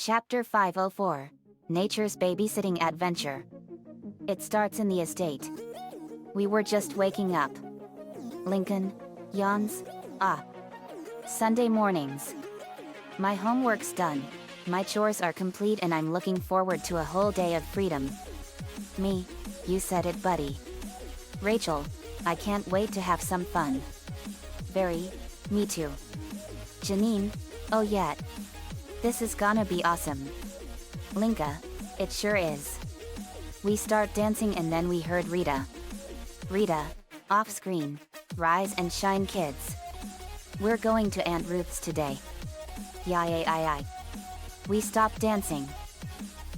Chapter 504. Nature's Babysitting Adventure. It starts in the estate. We were just waking up. Lincoln yawns. Sunday mornings. My homework's done. My chores are complete and I'm looking forward to a whole day of freedom. Me, you said it, buddy. Rachel, I can't wait to have some fun. Very, me too. Janine, oh yeah. This is gonna be awesome. Linka, it sure is. We start dancing and then we heard Rita. Rita, off screen, rise and shine kids. We're going to Aunt Ruth's today. Yay. We stopped dancing.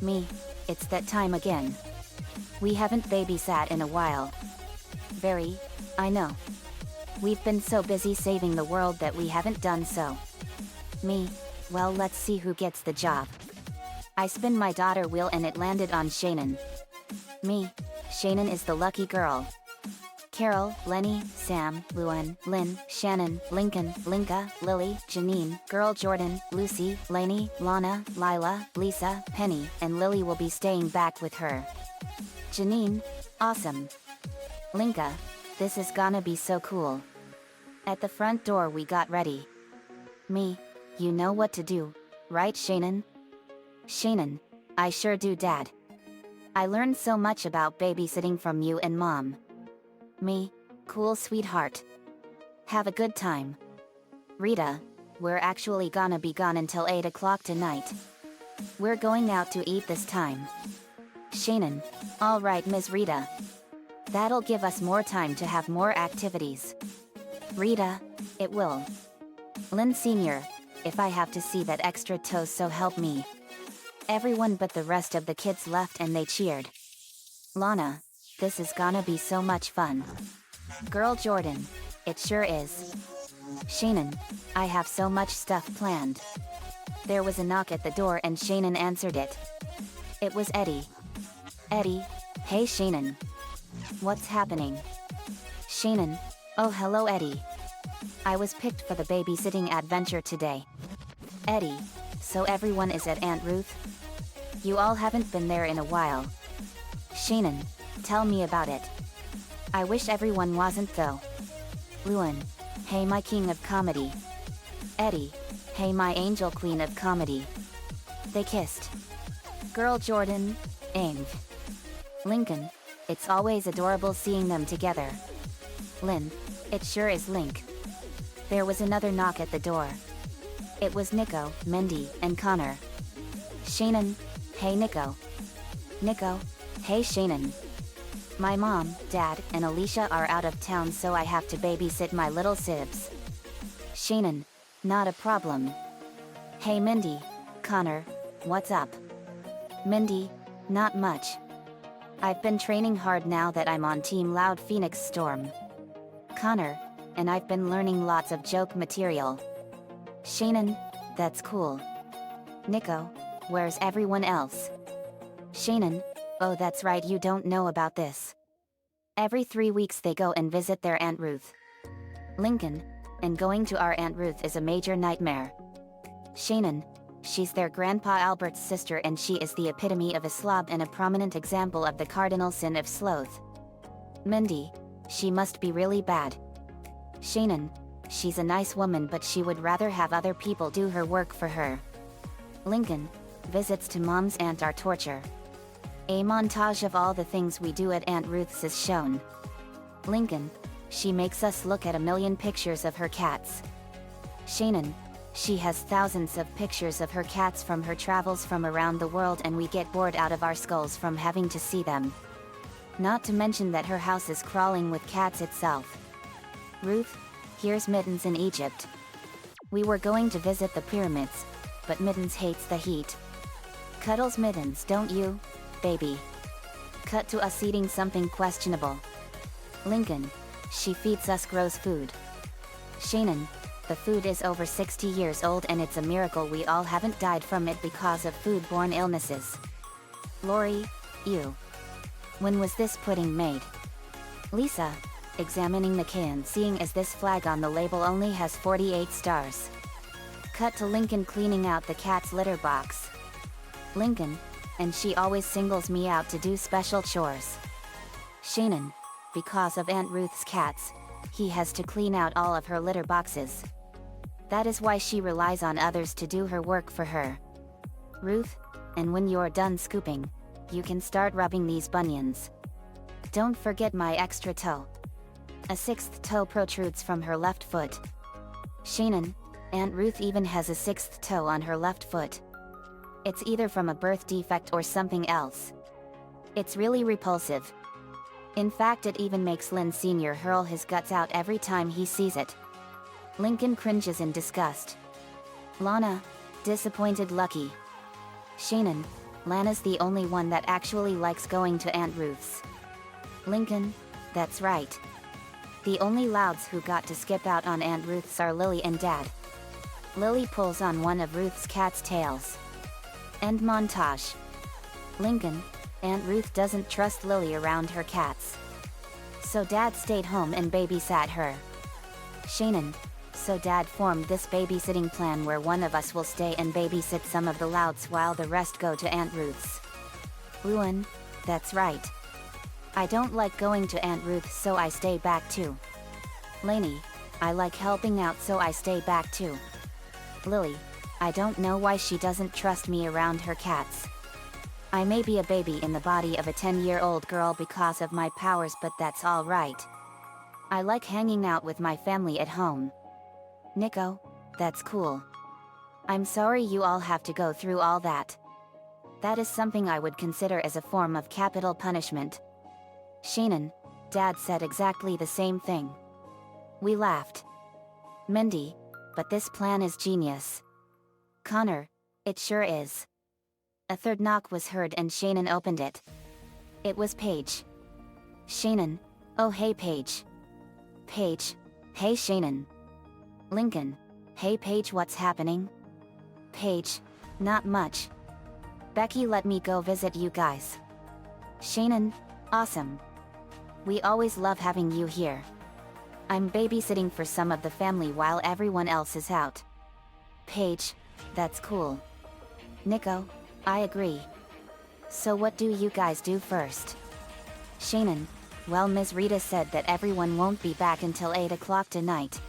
Me, it's that time again. We haven't babysat in a while. Very, I know. We've been so busy saving the world that we haven't done so. Me, well, let's see who gets the job. I spin my daughter wheel and it landed on Shannon. Me, Shannon is the lucky girl. Carol, Lenny, Sam, Luan, Lynn, Shannon, Lincoln, Linka, Lily, Janine, Girl Jordan, Lucy, Lainey, Lana, Lila, Lisa, Penny, and Lily will be staying back with her. Janine, awesome. Linka, this is gonna be so cool. At the front door we got ready. Me, you know what to do, right Shannon? Shannon, I sure do, Dad. I learned so much about babysitting from you and Mom. Me, cool sweetheart. Have a good time. Rita, we're actually gonna be gone until 8 o'clock tonight. We're going out to eat this time. Shannon, alright Ms. Rita. That'll give us more time to have more activities. Rita, it will. Lynn Sr., if I have to see that extra toast, so help me. Everyone but the rest of the kids left and they cheered. Lana, this is gonna be so much fun. Girl Jordan, it sure is. Shannon, I have so much stuff planned. There was a knock at the door and Shannon answered it. It was Eddie. Eddie, hey Shannon. What's happening? Shannon, oh hello Eddie. I was picked for the babysitting adventure today. Eddie, so everyone is at Aunt Ruth? You all haven't been there in a while. Shannon, tell me about it. I wish everyone wasn't though. Luan, hey my king of comedy. Eddie, hey my angel queen of comedy. They kissed. Girl Jordan, Ainv. Lincoln, it's always adorable seeing them together. Lynn, it sure is Link. There was another knock at the door. It was Nico, Mindy, and Connor. Shannon, hey Nico. Nico, hey Shannon. My mom, dad, and Alicia are out of town so I have to babysit my little sibs. Shannon, not a problem. Hey Mindy, Connor, what's up? Mindy, not much. I've been training hard now that I'm on Team Loud Phoenix Storm. Connor, and I've been learning lots of joke material. Shannon, that's cool. Nico, where's everyone else? Shannon, oh that's right, you don't know about this. Every 3 weeks they go and visit their Aunt Ruth. Lincoln, and going to our Aunt Ruth is a major nightmare. Shannon, she's their Grandpa Albert's sister and she is the epitome of a slob and a prominent example of the cardinal sin of sloth. Mindy, she must be really bad. Shannon, she's a nice woman but she would rather have other people do her work for her. Lincoln, visits to Mom's aunt are torture. A montage of all the things we do at Aunt Ruth's is shown. Lincoln, she makes us look at a million pictures of her cats. Shannon, she has thousands of pictures of her cats from her travels from around the world and we get bored out of our skulls from having to see them. Not to mention that her house is crawling with cats itself. Ruth, here's Mittens in Egypt. We were going to visit the pyramids, but Mittens hates the heat. Cuddles Mittens, don't you, baby? Cut to us eating something questionable. Lincoln, she feeds us gross food. Shannon, the food is over 60 years old and it's a miracle we all haven't died from it because of foodborne illnesses. Lori, ew. When was this pudding made? Lisa, examining the can, seeing as this flag on the label only has 48 stars. Cut to Lincoln cleaning out the cat's litter box. Lincoln, and she always singles me out to do special chores. Shannon, because of Aunt Ruth's cats, he has to clean out all of her litter boxes. That is why she relies on others to do her work for her. Ruth, and when you're done scooping, you can start rubbing these bunions. Don't forget my extra toe. A sixth toe protrudes from her left foot. Shannon, Aunt Ruth even has a sixth toe on her left foot. It's either from a birth defect or something else. It's really repulsive. In fact, it even makes Lynn Sr. hurl his guts out every time he sees it. Lincoln cringes in disgust. Lana, disappointed Lucky. Shannon, Lana's the only one that actually likes going to Aunt Ruth's. Lincoln, that's right. The only louds who got to skip out on Aunt Ruth's are Lily and Dad. Lily pulls on one of Ruth's cat's tails. End montage. Lincoln, Aunt Ruth doesn't trust Lily around her cats. So Dad stayed home and babysat her. Shannon, so Dad formed this babysitting plan where one of us will stay and babysit some of the louds while the rest go to Aunt Ruth's. Ruin, that's right. I don't like going to Aunt Ruth, so I stay back too. Lainey, I like helping out, so I stay back too. Lily, I don't know why she doesn't trust me around her cats. I may be a baby in the body of a 10-year-old girl because of my powers, but that's all right. I like hanging out with my family at home. Nico, that's cool. I'm sorry you all have to go through all that. That is something I would consider as a form of capital punishment. Shannon, Dad said exactly the same thing. We laughed. Mindy, but this plan is genius. Connor, it sure is. A third knock was heard and Shannon opened it. It was Paige. Shannon, oh hey Paige. Paige, hey Shannon. Lincoln, hey Paige, what's happening? Paige, not much. Becky let me go visit you guys. Shannon, awesome. We always love having you here. I'm babysitting for some of the family while everyone else is out. Paige, that's cool. Nico, I agree. So what do you guys do first? Shannon, well, Ms. Rita said that everyone won't be back until 8 o'clock tonight.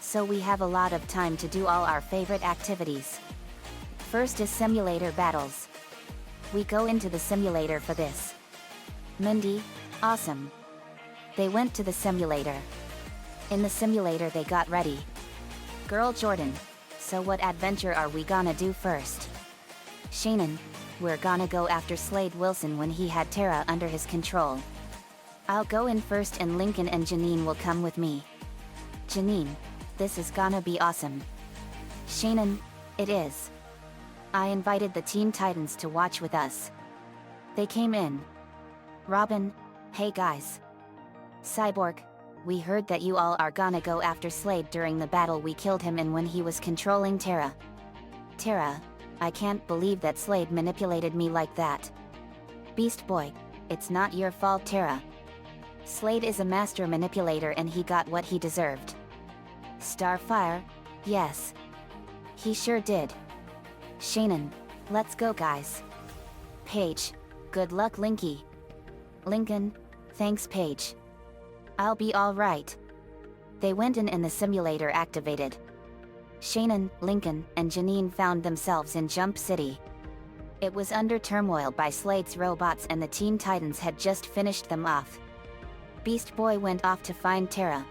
So we have a lot of time to do all our favorite activities. First is simulator battles. We go into the simulator for this. Mindy, awesome. They went to the simulator. In the simulator they got ready. Girl Jordan, so what adventure are we gonna do first? Shannon, we're gonna go after Slade Wilson when he had Tara under his control. I'll go in first and Lincoln and Janine will come with me. Janine, this is gonna be awesome. Shannon, it is. I invited the Teen Titans to watch with us. They came in. Robin, hey guys. Cyborg, we heard that you all are gonna go after Slade during the battle we killed him in when he was controlling Tara. Tara, I can't believe that Slade manipulated me like that. Beast Boy, it's not your fault, Tara. Slade is a master manipulator and he got what he deserved. Starfire, yes. He sure did. Shannon, let's go guys. Paige, good luck Linky. Lincoln, thanks Paige. I'll be alright. They went in and the simulator activated. Shannon, Lincoln, and Janine found themselves in Jump City. It was under turmoil by Slade's robots and the Teen Titans had just finished them off. Beast Boy went off to find Tara.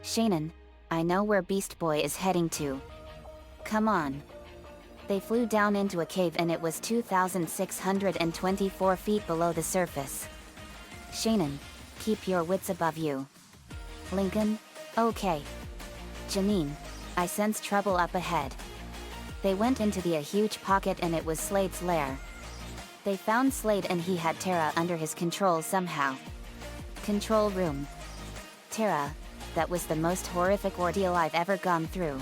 Shannon, I know where Beast Boy is heading to. Come on. They flew down into a cave and it was 2,624 feet below the surface. Shannon, keep your wits above you. Lincoln, okay. Janine, I sense trouble up ahead. They went into a huge pocket and it was Slade's lair. They found Slade and he had Tara under his control somehow. Control room. Tara, that was the most horrific ordeal I've ever gone through.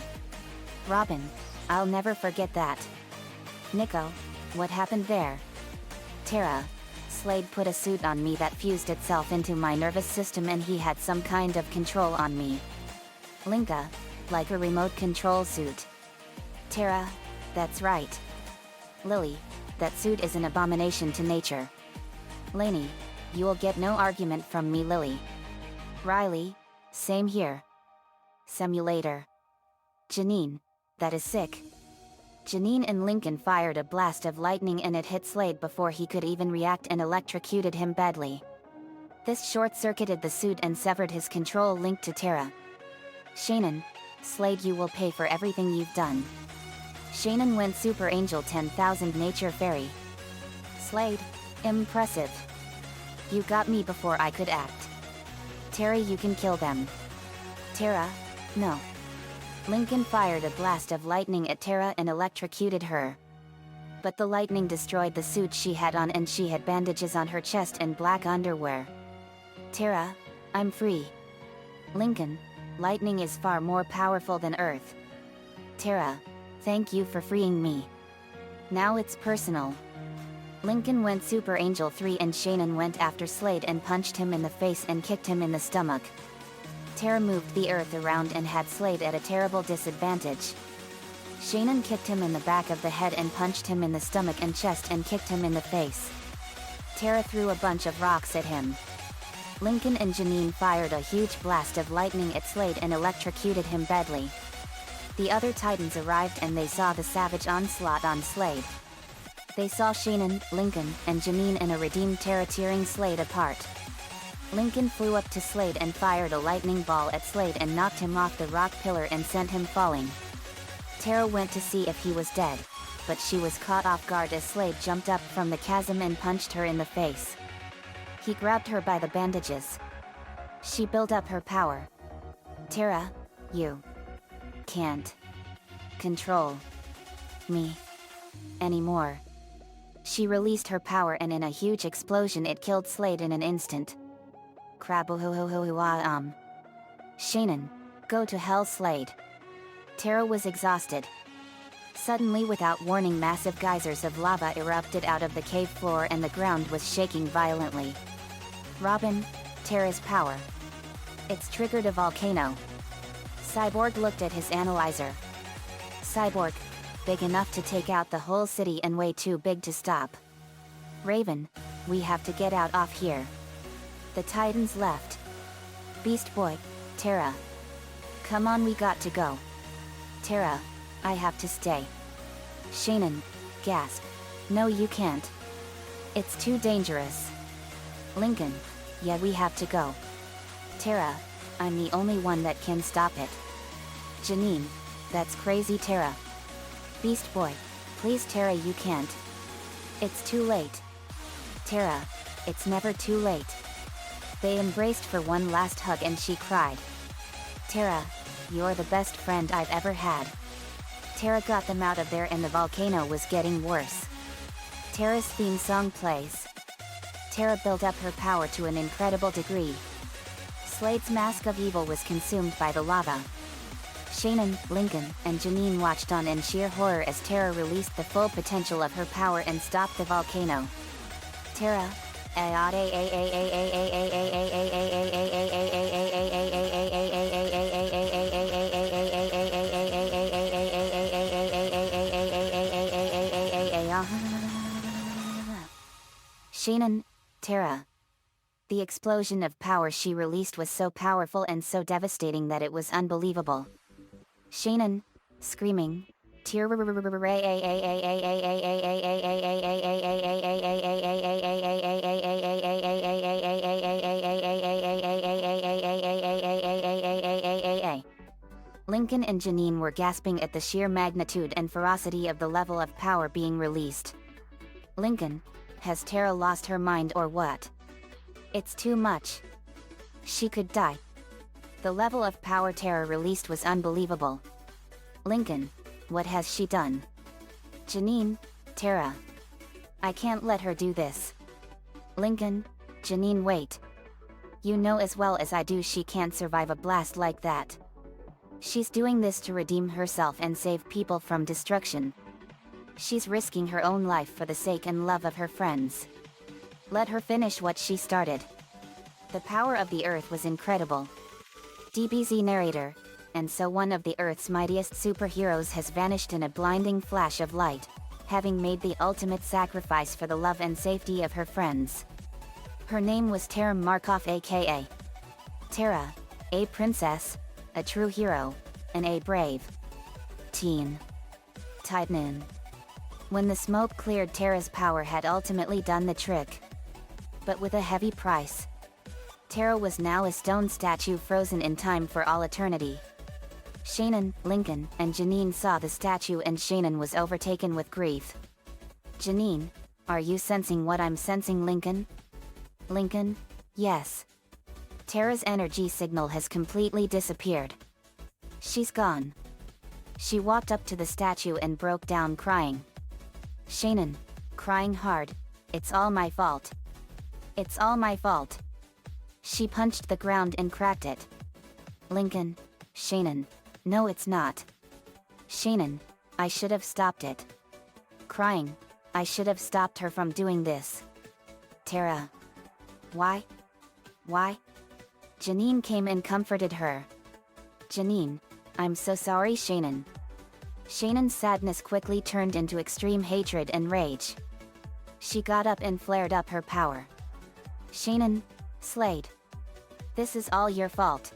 Robin, I'll never forget that. Nico, what happened there? Tara, Slade put a suit on me that fused itself into my nervous system and he had some kind of control on me. Linka, like a remote control suit. Tara, that's right. Lily, that suit is an abomination to nature. Lainey, you'll get no argument from me, Lily. Riley, same here. Simulator. Janine, that is sick. Janine and Lincoln fired a blast of lightning and it hit Slade before he could even react and electrocuted him badly. This short-circuited the suit and severed his control link to Terra. Shannon, Slade, you will pay for everything you've done. Shannon went Super Angel 10,000 Nature Fairy. Slade, impressive. You got me before I could act. Terra, you can kill them. Terra, no. Lincoln fired a blast of lightning at Terra and electrocuted her. But the lightning destroyed the suit she had on and she had bandages on her chest and black underwear. Terra, I'm free. Lincoln, lightning is far more powerful than Earth. Terra, thank you for freeing me. Now it's personal. Lincoln went Super Angel 3 and Shannon went after Slade and punched him in the face and kicked him in the stomach. Terra moved the Earth around and had Slade at a terrible disadvantage. Shannon kicked him in the back of the head and punched him in the stomach and chest and kicked him in the face. Terra threw a bunch of rocks at him. Lincoln and Janine fired a huge blast of lightning at Slade and electrocuted him badly. The other Titans arrived and they saw the savage onslaught on Slade. They saw Shannon, Lincoln, and Janine and a redeemed Terra tearing Slade apart. Lincoln flew up to Slade and fired a lightning ball at Slade and knocked him off the rock pillar and sent him falling. Terra went to see if he was dead, but she was caught off guard as Slade jumped up from the chasm and punched her in the face. He grabbed her by the bandages. She built up her power. Terra, you can't control me anymore. She released her power and in a huge explosion it killed Slade in an instant. Shannon, go to hell, Slade. Terra was exhausted. Suddenly, without warning, massive geysers of lava erupted out of the cave floor and the ground was shaking violently. Robin, Terra's power. It's triggered a volcano. Cyborg looked at his analyzer. Cyborg, big enough to take out the whole city and way too big to stop. Raven, we have to get out off here. The Titans left. Beast Boy, Terra. Come on, we got to go. Terra, I have to stay. Shannon, gasp. No, you can't. It's too dangerous. Lincoln, yeah, we have to go. Terra, I'm the only one that can stop it. Janine, that's crazy, Terra. Beast Boy, please, Terra, you can't. It's too late. Terra, it's never too late. They embraced for one last hug and she cried. Terra, you're the best friend I've ever had. Terra got them out of there and the volcano was getting worse. Terra's theme song plays. Terra built up her power to an incredible degree. Slade's mask of evil was consumed by the lava. Shannon, Lincoln, and Janine watched on in sheer horror as Terra released the full potential of her power and stopped the volcano. Terra, Shannon, Terra. The explosion of power she released was so powerful and so devastating that it was unbelievable. Shannon, screaming, Lincoln and Janine were gasping at the sheer magnitude and ferocity of the level of power being released. Lincoln, has Terra lost her mind or what? It's too much. She could die. The level of power Terra released was unbelievable. Lincoln, what has she done? Janine, Terra. I can't let her do this. Lincoln, Janine, wait. You know as well as I do she can't survive a blast like that. She's doing this to redeem herself and save people from destruction. She's risking her own life for the sake and love of her friends. Let her finish what she started. The power of the Earth was incredible. DBZ narrator, and so one of the Earth's mightiest superheroes has vanished in a blinding flash of light. having made the ultimate sacrifice for the love and safety of her friends. Her name was Tara Markov, aka Tara, a princess, a true hero, and a brave teen titan. When the smoke cleared, Tara's power had ultimately done the trick. But with a heavy price. Tara was now a stone statue frozen in time for all eternity. Shannon, Lincoln, and Janine saw the statue, and Shannon was overtaken with grief. Janine, are you sensing what I'm sensing, Lincoln? Lincoln, yes. Tara's energy signal has completely disappeared. She's gone. She walked up to the statue and broke down crying. Shannon, crying hard, it's all my fault. It's all my fault. She punched the ground and cracked it. Lincoln, Shannon, no it's not. Shannon, I should have stopped it. Crying, I should have stopped her from doing this. Tara. Why? Why? Janine came and comforted her. Janine, I'm so sorry, Shannon. Shannon's sadness quickly turned into extreme hatred and rage. She got up and flared up her power. Shannon, Slade. This is all your fault.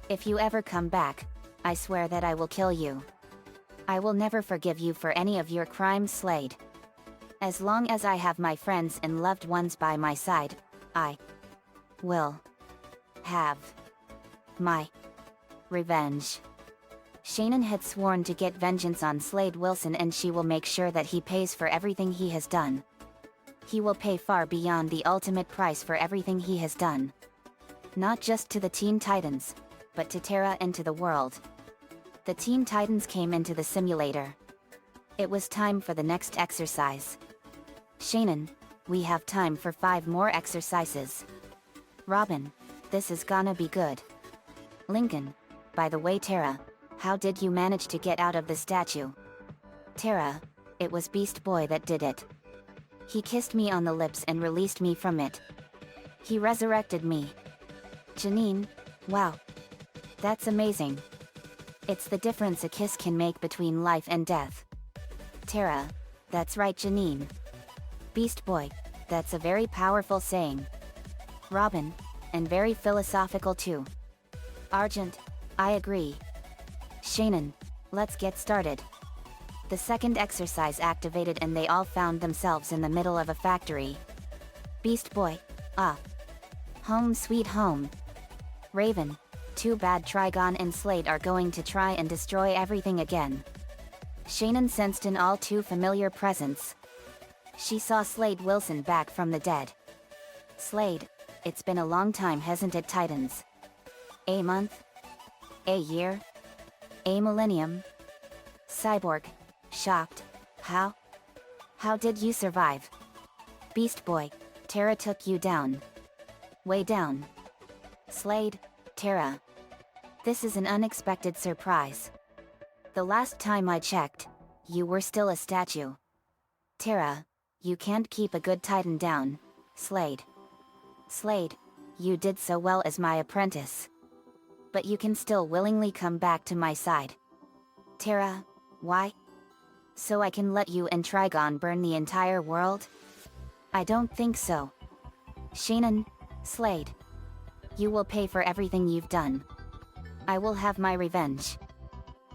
If you ever come back, I swear that I will kill you. I will never forgive you for any of your crimes, Slade. As long as I have my friends and loved ones by my side, I will have my revenge. Shannon had sworn to get vengeance on Slade Wilson, and she will make sure that he pays for everything he has done. He will pay far beyond the ultimate price for everything he has done. Not just to the Teen Titans, but to Tara and to the world. The Teen Titans came into the simulator. It was time for the next exercise. Shannon, we have time for 5 more exercises. Robin, this is gonna be good. Lincoln, by the way, Tara, how did you manage to get out of the statue? Tara, it was Beast Boy that did it. He kissed me on the lips and released me from it. He resurrected me. Janine, wow. That's amazing. It's the difference a kiss can make between life and death. Tara, that's right, Janine. Beast Boy, that's a very powerful saying. Robin, and very philosophical too. Argent, I agree. Shannon, let's get started. The second exercise activated and they all found themselves in the middle of a factory. Beast Boy, home sweet home. Raven, too bad Trigon and Slade are going to try and destroy everything again. Shannon sensed an all too familiar presence. She saw Slade Wilson back from the dead. Slade, it's been a long time, hasn't it, Titans? A month? A year? A millennium? Cyborg, shocked. How? How did you survive? Beast Boy, Tara took you down. Way down. Slade, Tara. This is an unexpected surprise. The last time I checked, you were still a statue. Tara, you can't keep a good Titan down, Slade. Slade, you did so well as my apprentice. But you can still willingly come back to my side. Tara, why? So I can let you and Trigon burn the entire world? I don't think so. Shannon, Slade. You will pay for everything you've done. I will have my revenge.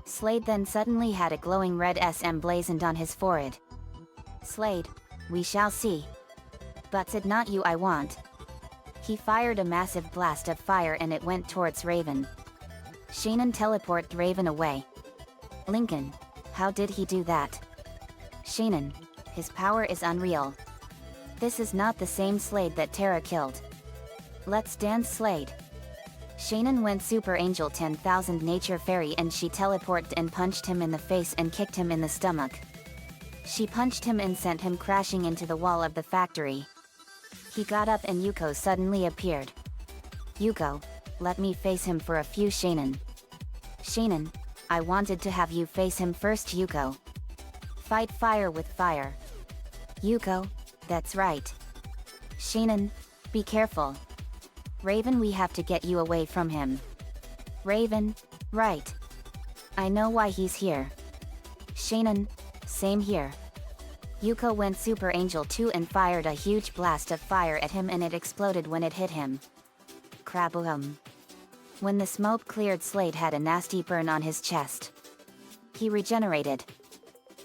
Slade then suddenly had a glowing red S emblazoned on his forehead. Slade, we shall see. But it's not you I want. He fired a massive blast of fire and it went towards Raven. Shannon teleported Raven away. Lincoln, how did he do that? Shannon, his power is unreal. This is not the same Slade that Tara killed. Let's dance, Slade. Shannon went Super Angel 10,000 Nature Fairy and she teleported and punched him in the face and kicked him in the stomach. She punched him and sent him crashing into the wall of the factory. He got up and Yuko suddenly appeared. Yuko, let me face him for a few, Shannon. Shannon, I wanted to have you face him first, Yuko. Fight fire with fire. Yuko, that's right. Shannon, be careful. Raven, we have to get you away from him. Raven, right. I know why he's here. Shannon, same here. Yuko went Super Angel 2 and fired a huge blast of fire at him and it exploded when it hit him. Kraboom. When the smoke cleared, Slade had a nasty burn on his chest. He regenerated.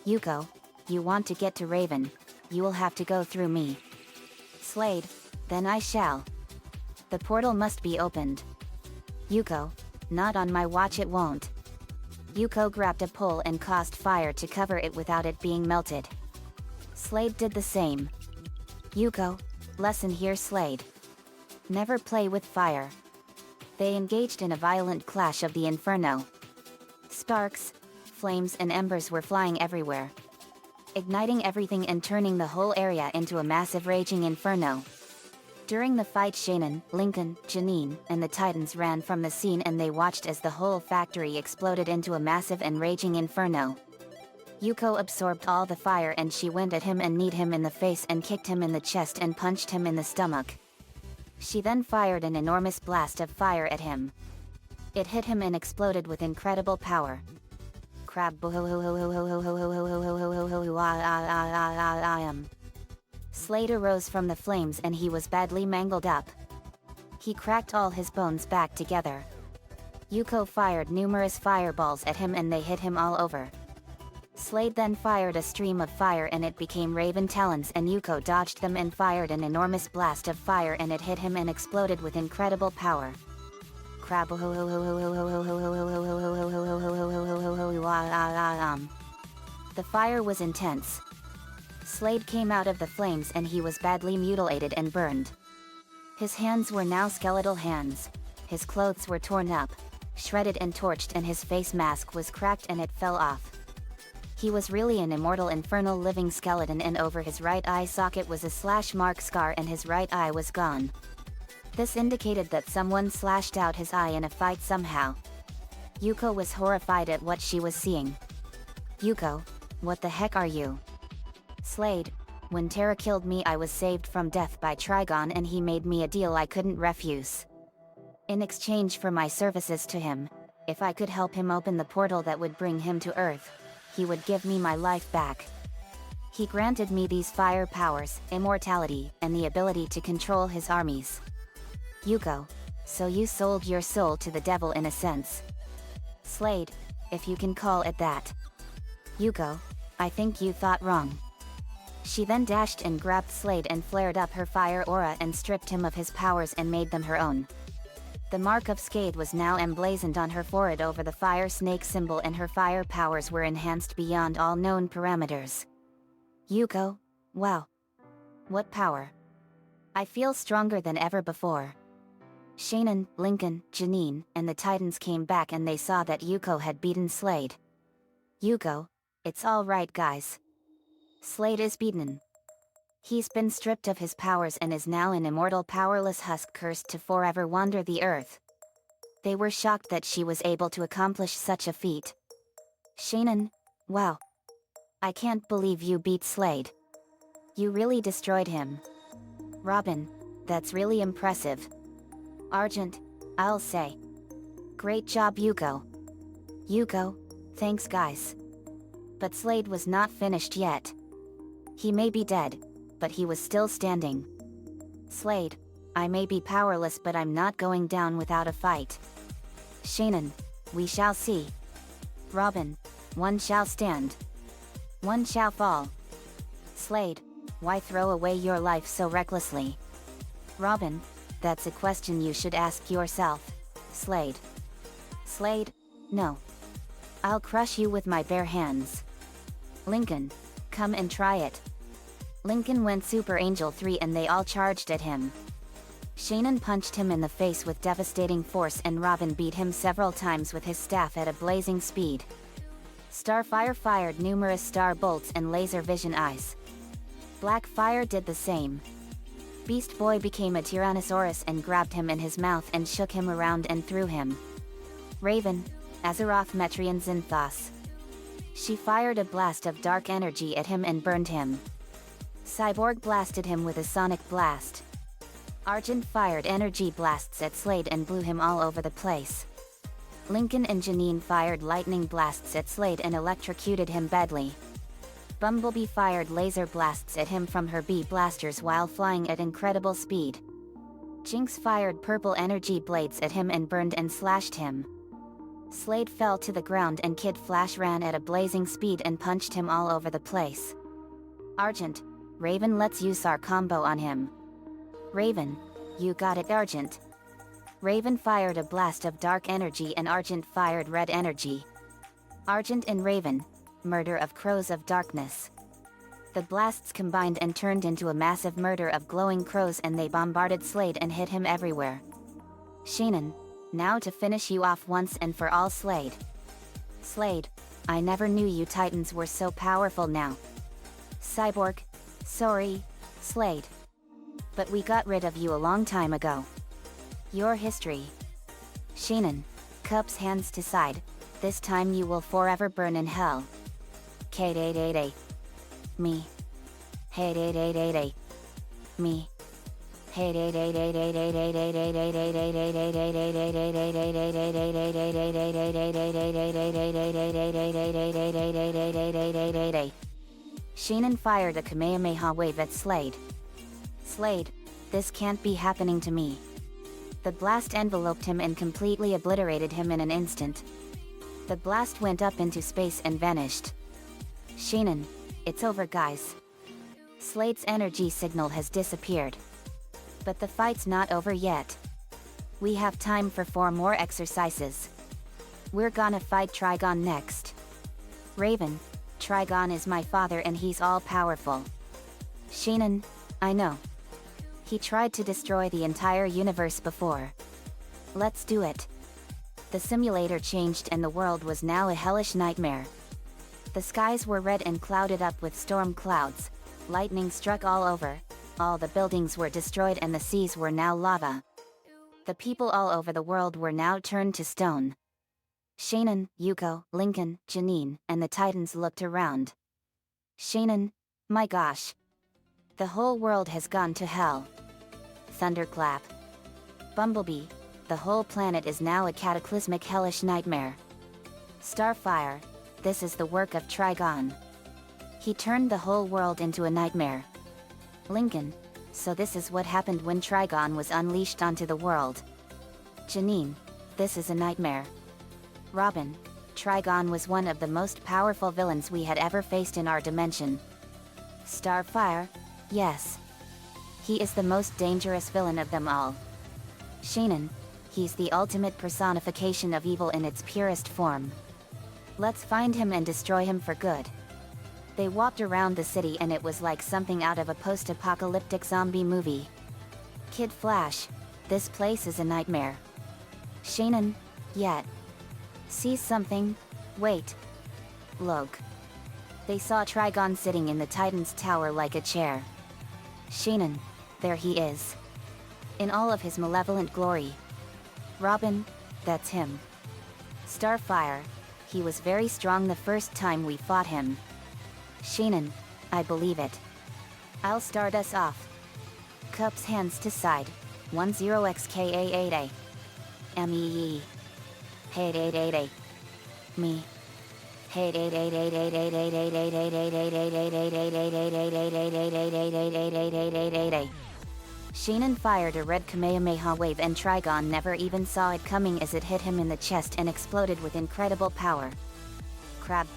Yuko, you want to get to Raven, you will have to go through me. Slade, then I shall. The portal must be opened. Yuko, not on my watch, it won't. Yuko grabbed a pole and caused fire to cover it without it being melted. Slade did the same. Yuko, lesson here, Slade. Never play with fire. They engaged in a violent clash of the inferno. Sparks, flames and embers were flying everywhere, igniting everything and turning the whole area into a massive raging inferno. During the fight, Shannon, Lincoln, Janine, and the Titans ran from the scene and they watched as the whole factory exploded into a massive and raging inferno. Yuko absorbed all the fire and she went at him and kneed him in the face and kicked him in the chest and punched him in the stomach. She then fired an enormous blast of fire at him. It hit him and exploded with incredible power. Slade arose from the flames and he was badly mangled up. He cracked all his bones back together. Yuko fired numerous fireballs at him and they hit him all over. Slade then fired a stream of fire and it became raven talons and Yuko dodged them and fired an enormous blast of fire and it hit him and exploded with incredible power. The fire was intense. Slade came out of the flames and he was badly mutilated and burned. His hands were now skeletal hands. His clothes were torn up, shredded and torched and his face mask was cracked and it fell off. He was really an immortal infernal living skeleton and over his right eye socket was a slash mark scar and his right eye was gone. This indicated that someone slashed out his eye in a fight somehow. Yuko was horrified at what she was seeing. Yuko, what the heck are you? Slade, when Terra killed me I was saved from death by Trigon and he made me a deal I couldn't refuse. In exchange for my services to him, if I could help him open the portal that would bring him to Earth, he would give me my life back. He granted me these fire powers, immortality, and the ability to control his armies. Yuko, so you sold your soul to the devil in a sense. Slade, if you can call it that. Yuko, I think you thought wrong. She then dashed and grabbed Slade and flared up her fire aura and stripped him of his powers and made them her own. The mark of Skade was now emblazoned on her forehead over the fire snake symbol and her fire powers were enhanced beyond all known parameters. Yuko, wow. What power. I feel stronger than ever before. Shannon, Lincoln, Janine, and the Titans came back and they saw that Yuko had beaten Slade. Yuko, it's all right guys. Slade is beaten. He's been stripped of his powers and is now an immortal powerless husk cursed to forever wander the earth. They were shocked that she was able to accomplish such a feat. Shannon, wow. I can't believe you beat Slade. You really destroyed him. Robin, that's really impressive. Argent, I'll say. Great job Yuko. Yuko, thanks guys. But Slade was not finished yet. He may be dead, but he was still standing. Slade, I may be powerless but I'm not going down without a fight. Shannon, we shall see. Robin, one shall stand. One shall fall. Slade, why throw away your life so recklessly? Robin, that's a question you should ask yourself. Slade. Slade, no. I'll crush you with my bare hands. Lincoln, come and try it. Lincoln went Super Angel 3 and they all charged at him. Shannon punched him in the face with devastating force and Robin beat him several times with his staff at a blazing speed. Starfire fired numerous star bolts and laser vision eyes. Blackfire did the same. Beast Boy became a Tyrannosaurus and grabbed him in his mouth and shook him around and threw him. Raven, Azeroth Metrian Zinthos. She fired a blast of dark energy at him and burned him. Cyborg blasted him with a sonic blast. Argent fired energy blasts at Slade and blew him all over the place. Lincoln and Janine fired lightning blasts at Slade and electrocuted him badly. Bumblebee fired laser blasts at him from her bee blasters while flying at incredible speed. Jinx fired purple energy blades at him and burned and slashed him. Slade fell to the ground and Kid Flash ran at a blazing speed and punched him all over the place. Argent, Raven, let's use our combo on him. Raven, you got it, Argent. Raven fired a blast of dark energy and Argent fired red energy. Argent and Raven, murder of crows of darkness. The blasts combined and turned into a massive murder of glowing crows and they bombarded Slade and hit him everywhere. Sheenan, now to finish you off once and for all, Slade. Slade, I never knew you Titans were so powerful now. Cyborg, sorry, Slade. But we got rid of you a long time ago. Your history. Sheenan, cups hands to side, this time you will forever burn in hell. K-day-day-day. Me. Hey-day-day-day-day. Me. Sheenan fired a Kamehameha wave at Slade. Slade, this can't be happening to me. The blast enveloped him and completely obliterated him in an instant. The blast went up into space and vanished. Sheenan, it's over, guys. Slade's energy signal has disappeared. But the fight's not over yet. We have time for 4 more exercises. We're gonna fight Trigon next. Raven, Trigon is my father and he's all-powerful. Sheenan, I know. He tried to destroy the entire universe before. Let's do it. The simulator changed and the world was now a hellish nightmare. The skies were red and clouded up with storm clouds. Lightning struck all over. All the buildings were destroyed and the seas were now lava. The people all over the world were now turned to stone. Sheenan, Yuko, Lincoln, Janine, and the Titans looked around. Sheenan, my gosh. The whole world has gone to hell. Thunderclap. Bumblebee, the whole planet is now a cataclysmic hellish nightmare. Starfire, this is the work of Trigon. He turned the whole world into a nightmare. Lincoln, so this is what happened when Trigon was unleashed onto the world. Janine, this is a nightmare. Robin, Trigon was one of the most powerful villains we had ever faced in our dimension. Starfire, yes. He is the most dangerous villain of them all. Sheenan, he's the ultimate personification of evil in its purest form. Let's find him and destroy him for good. They walked around the city and it was like something out of a post-apocalyptic zombie movie. Kid Flash, this place is a nightmare. Sheenan, yet. See something? Wait. Look. They saw Trigon sitting in the Titan's tower like a chair. Sheenan, there he is. In all of his malevolent glory. Robin, that's him. Starfire, he was very strong the first time we fought him. Sheenan, I believe it. I'll start us off. Cups hands to side. 10xka8a. MEE. Hey 888. Me. Hey 888. Sheenan fired a red Kamehameha wave and Trigon never even saw it coming as it hit him in the chest and exploded with incredible power. Crab.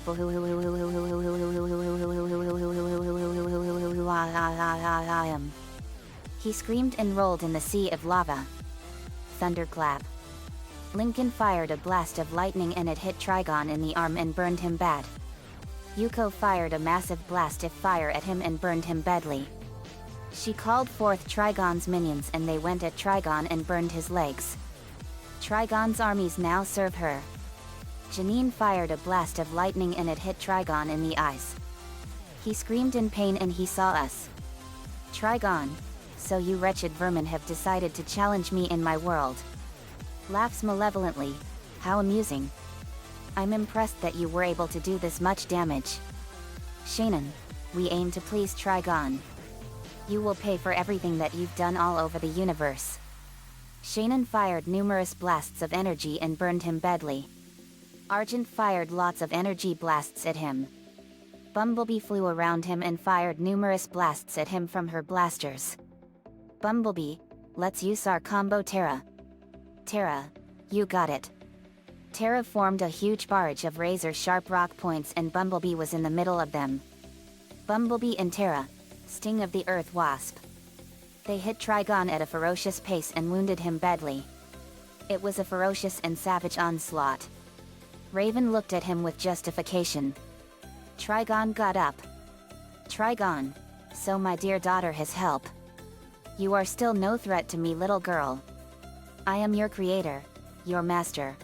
He screamed and rolled in the sea of lava. Thunderclap. Lincoln fired a blast of lightning and it hit Trigon in the arm and burned him bad. Yuko fired a massive blast of fire at him and burned him badly. She called forth Trigon's minions and they went at Trigon and burned his legs. Trigon's armies now serve her. Janine fired a blast of lightning and it hit Trigon in the eyes. He screamed in pain and he saw us. Trigon, so you wretched vermin have decided to challenge me in my world. Laughs malevolently. How amusing. I'm impressed that you were able to do this much damage. Sheenan, we aim to please Trigon. You will pay for everything that you've done all over the universe. Sheenan fired numerous blasts of energy and burned him badly. Argent fired lots of energy blasts at him. Bumblebee flew around him and fired numerous blasts at him from her blasters. Bumblebee, let's use our combo Terra. Terra, you got it. Terra formed a huge barrage of razor-sharp rock points and Bumblebee was in the middle of them. Bumblebee and Terra, Sting of the Earth Wasp. They hit Trigon at a ferocious pace and wounded him badly. It was a ferocious and savage onslaught. Raven looked at him with justification. Trigon got up. Trigon, so my dear daughter has help. You are still no threat to me, little girl. I am your creator, your master.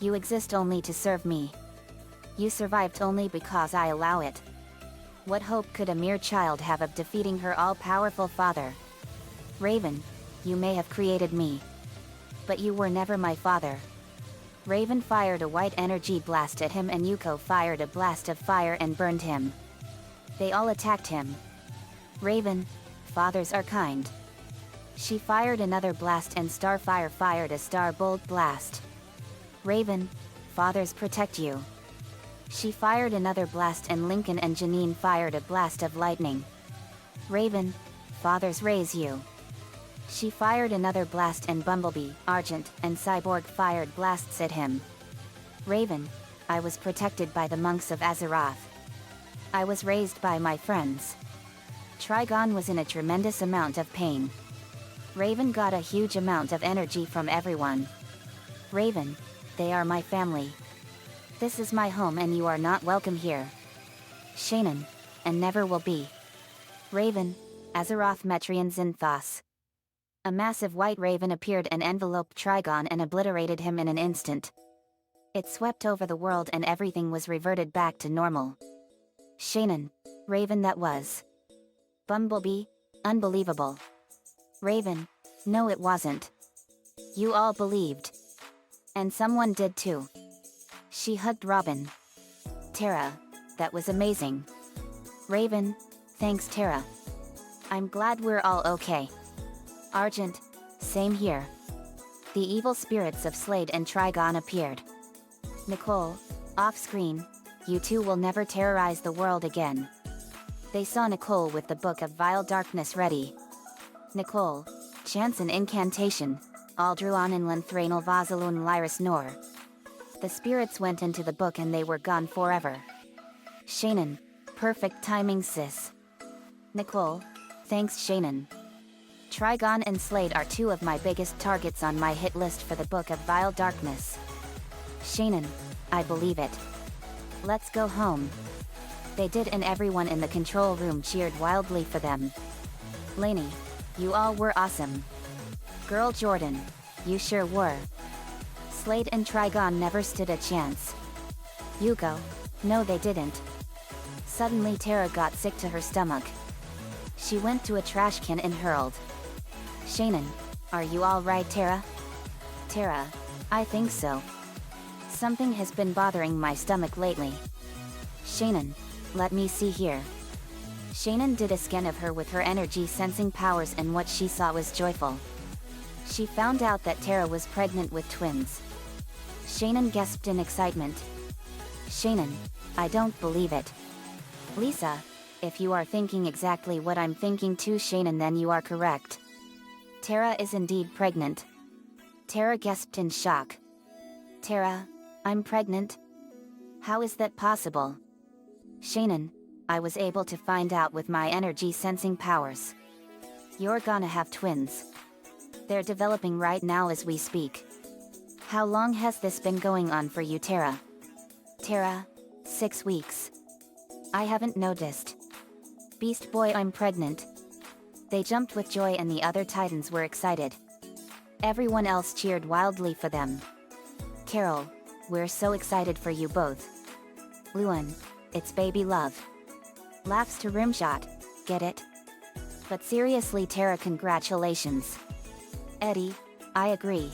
You exist only to serve me. You survived only because I allow it. What hope could a mere child have of defeating her all-powerful father? Raven, you may have created me, but you were never my father. Raven fired a white energy blast at him and Yuko fired a blast of fire and burned him. They all attacked him. Raven, fathers are kind. She fired another blast and Starfire fired a Starbolt blast. Raven, fathers protect you. She fired another blast and Lincoln and Janine fired a blast of lightning. Raven, fathers raise you. She fired another blast and Bumblebee, Argent, and Cyborg fired blasts at him. Raven, I was protected by the monks of Azeroth. I was raised by my friends. Trigon was in a tremendous amount of pain. Raven got a huge amount of energy from everyone. Raven, they are my family. This is my home and you are not welcome here. Shannon, and never will be. Raven, Azeroth Metrian Zinthos. A massive white raven appeared and enveloped Trigon and obliterated him in an instant. It swept over the world and everything was reverted back to normal. Shannon, raven that was. Bumblebee, unbelievable. Raven, no it wasn't. You all believed. And someone did too. She hugged Robin. Terra, that was amazing. Raven, thanks Terra. I'm glad we're all okay. Argent, same here. The evil spirits of Slade and Trigon appeared. Nicole, off-screen, you two will never terrorize the world again. They saw Nicole with the Book of Vile Darkness ready. Nicole, chants an incantation, Aldruan in Lenthranal Vasalun Lyris Nor. The spirits went into the book and they were gone forever. Shannon, perfect timing sis. Nicole, thanks Shannon. Trigon and Slade are two of my biggest targets on my hit list for the Book of Vile Darkness. Shannon, I believe it. Let's go home. They did and everyone in the control room cheered wildly for them. Lainey, you all were awesome. Girl Jordan, you sure were. Slade and Trigon never stood a chance. Yuko, no they didn't. Suddenly Terra got sick to her stomach. She went to a trash can and hurled. Shannon, are you alright Terra? Terra, I think so. Something has been bothering my stomach lately. Shannon, let me see here. Shannon did a scan of her with her energy sensing powers and what she saw was joyful. She found out that Terra was pregnant with twins. Shannon gasped in excitement. Shannon, I don't believe it. Lisa, if you are thinking exactly what I'm thinking too Shannon then you are correct. Terra is indeed pregnant. Terra gasped in shock. Terra, I'm pregnant? How is that possible? Shannon, I was able to find out with my energy sensing powers. You're gonna have twins. They're developing right now as we speak. How long has this been going on for you Terra? Terra, 6 weeks. I haven't noticed. Beast Boy I'm pregnant. They jumped with joy and the other Titans were excited. Everyone else cheered wildly for them. Carol, we're so excited for you both. Luan, it's baby love. Laughs to Rimshot, get it? But seriously Terra congratulations. Eddie, I agree.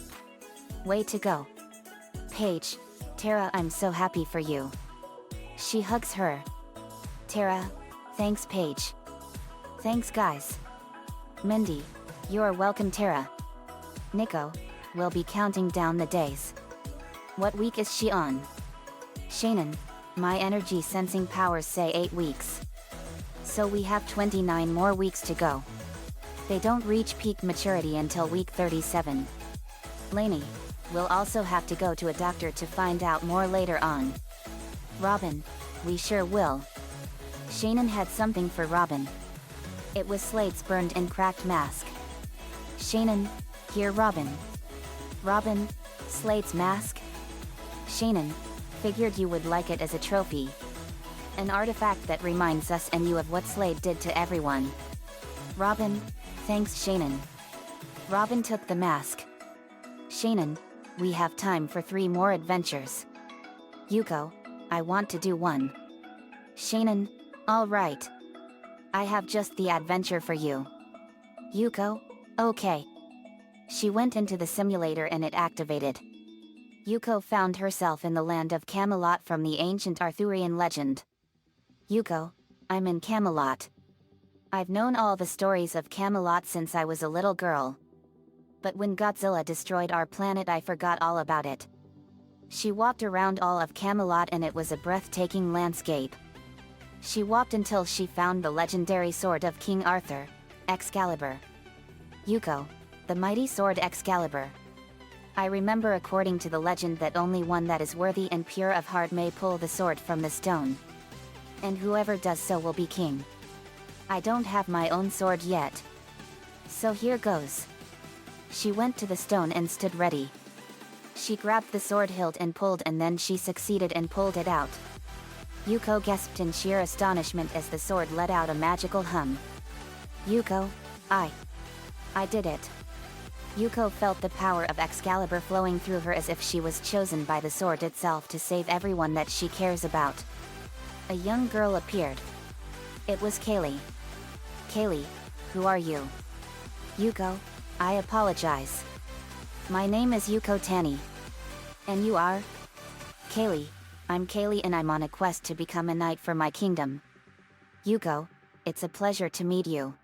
Way to go. Paige, Terra I'm so happy for you. She hugs her. Terra, thanks Paige. Thanks guys. Mindy, you're welcome Terra. Nico, we'll be counting down the days. What week is she on? Shannon, My energy sensing powers say 8 weeks. So we have 29 more weeks to go. They don't reach peak maturity until week 37. Lainey, we'll also have to go to a doctor to find out more later on. Robin, we sure will. Shannon had something for Robin. It was Slade's burned and cracked mask. Shannon, here Robin. Robin, Slade's mask? Shannon, figured you would like it as a trophy. An artifact that reminds us and you of what Slade did to everyone. Robin, thanks Shannon. Robin took the mask. Shannon, we have time for 3 more adventures. Yuko, I want to do one. Shannon, all right. I have just the adventure for you. Yuko, okay. She went into the simulator and it activated. Yuko found herself in the land of Camelot from the ancient Arthurian legend. Yuko, I'm in Camelot. I've known all the stories of Camelot since I was a little girl. But when Godzilla destroyed our planet, I forgot all about it. She walked around all of Camelot and it was a breathtaking landscape. She walked until she found the legendary sword of King Arthur, Excalibur. Yuko, the mighty sword Excalibur. I remember according to the legend that only one that is worthy and pure of heart may pull the sword from the stone. And whoever does so will be king. I don't have my own sword yet. So here goes. She went to the stone and stood ready. She grabbed the sword hilt and pulled, and then she succeeded and pulled it out. Yuko gasped in sheer astonishment as the sword let out a magical hum. Yuko, I did it. Yuko felt the power of Excalibur flowing through her as if she was chosen by the sword itself to save everyone that she cares about. A young girl appeared. It was Kaylee. Kaylee, who are you? Yuko, I apologize. My name is Yuko Tani. And you are? Kaylee, I'm Kaylee and I'm on a quest to become a knight for my kingdom. Yuko, it's a pleasure to meet you.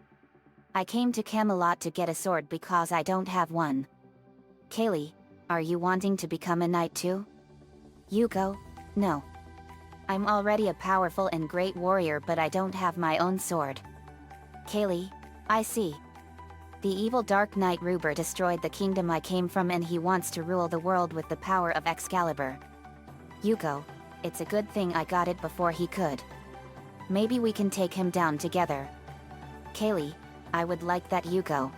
I came to Camelot to get a sword because I don't have one. Kaylee, are you wanting to become a knight too? Yuko, no. I'm already a powerful and great warrior, but I don't have my own sword. Kaylee, I see. The evil Dark Knight Ruber destroyed the kingdom I came from and he wants to rule the world with the power of Excalibur. Yuko, it's a good thing I got it before he could. Maybe we can take him down together. Kaylee, I would like that Yuko.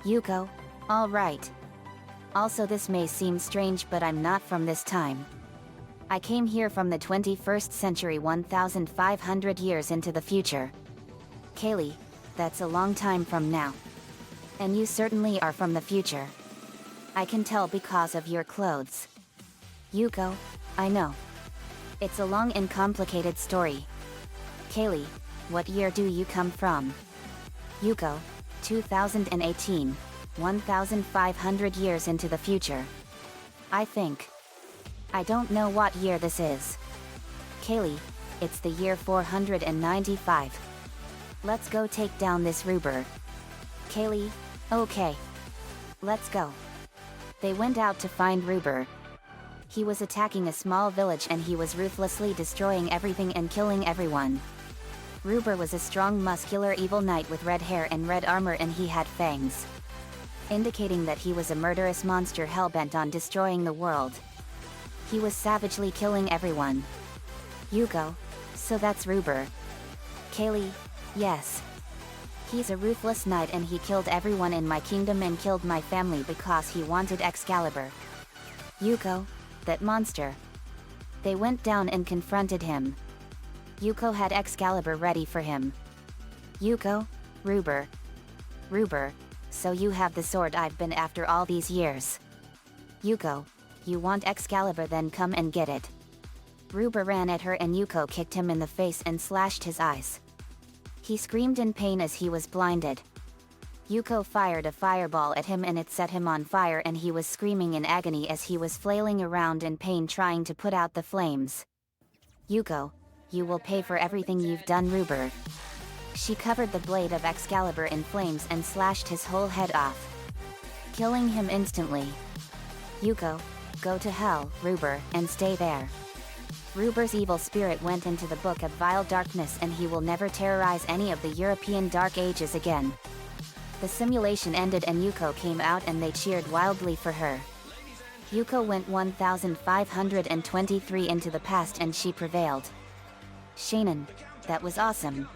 Yuko, all right. Also, this may seem strange, but I'm not from this time. I came here from the 21st century, 1,500 years into the future. Kaylee, that's a long time from now. And you certainly are from the future. I can tell because of your clothes. Yuko, I know. It's a long and complicated story. Kaylee, what year do you come from? Yuko, 2018, 1,500 years into the future. I think. I don't know what year this is. Kaylee, it's the year 495. Let's go take down this Ruber. Kaylee, okay. Let's go. They went out to find Ruber. He was attacking a small village and he was ruthlessly destroying everything and killing everyone. Ruber was a strong, muscular, evil knight with red hair and red armor, and he had fangs, indicating that he was a murderous monster hell-bent on destroying the world. He was savagely killing everyone. Yuko, so that's Ruber. Kaylee, yes. He's a ruthless knight and he killed everyone in my kingdom and killed my family because he wanted Excalibur. Yuko, that monster. They went down and confronted him. Yuko had Excalibur ready for him. Yuko, Ruber. Ruber, so you have the sword I've been after all these years. Yuko, you want Excalibur, then come and get it. Ruber ran at her and Yuko kicked him in the face and slashed his eyes. He screamed in pain as he was blinded. Yuko fired a fireball at him and it set him on fire, and he was screaming in agony as he was flailing around in pain trying to put out the flames. Yuko, you will pay for everything you've done, Ruber. She covered the blade of Excalibur in flames and slashed his whole head off, killing him instantly. Yuko, go to hell, Ruber, and stay there. Ruber's evil spirit went into the Book of Vile Darkness and he will never terrorize any of the European Dark Ages again. The simulation ended and Yuko came out and they cheered wildly for her. Yuko went 1523 into the past and she prevailed. Shannon, that was awesome.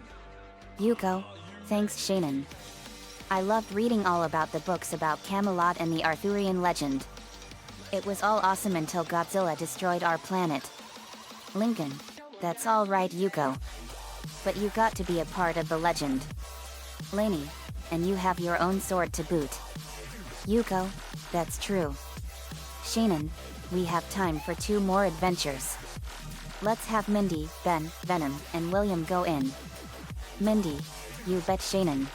Yuko, thanks Shannon. I loved reading all about the books about Camelot and the Arthurian legend. It was all awesome until Godzilla destroyed our planet. Lincoln, that's all right Yuko. But you got to be a part of the legend. Lainey, and you have your own sword to boot. Yuko, that's true. Shannon, we have time for 2 more adventures. Let's have Mindy, Ben, Venom, and William go in. Mindy, you bet Shannon.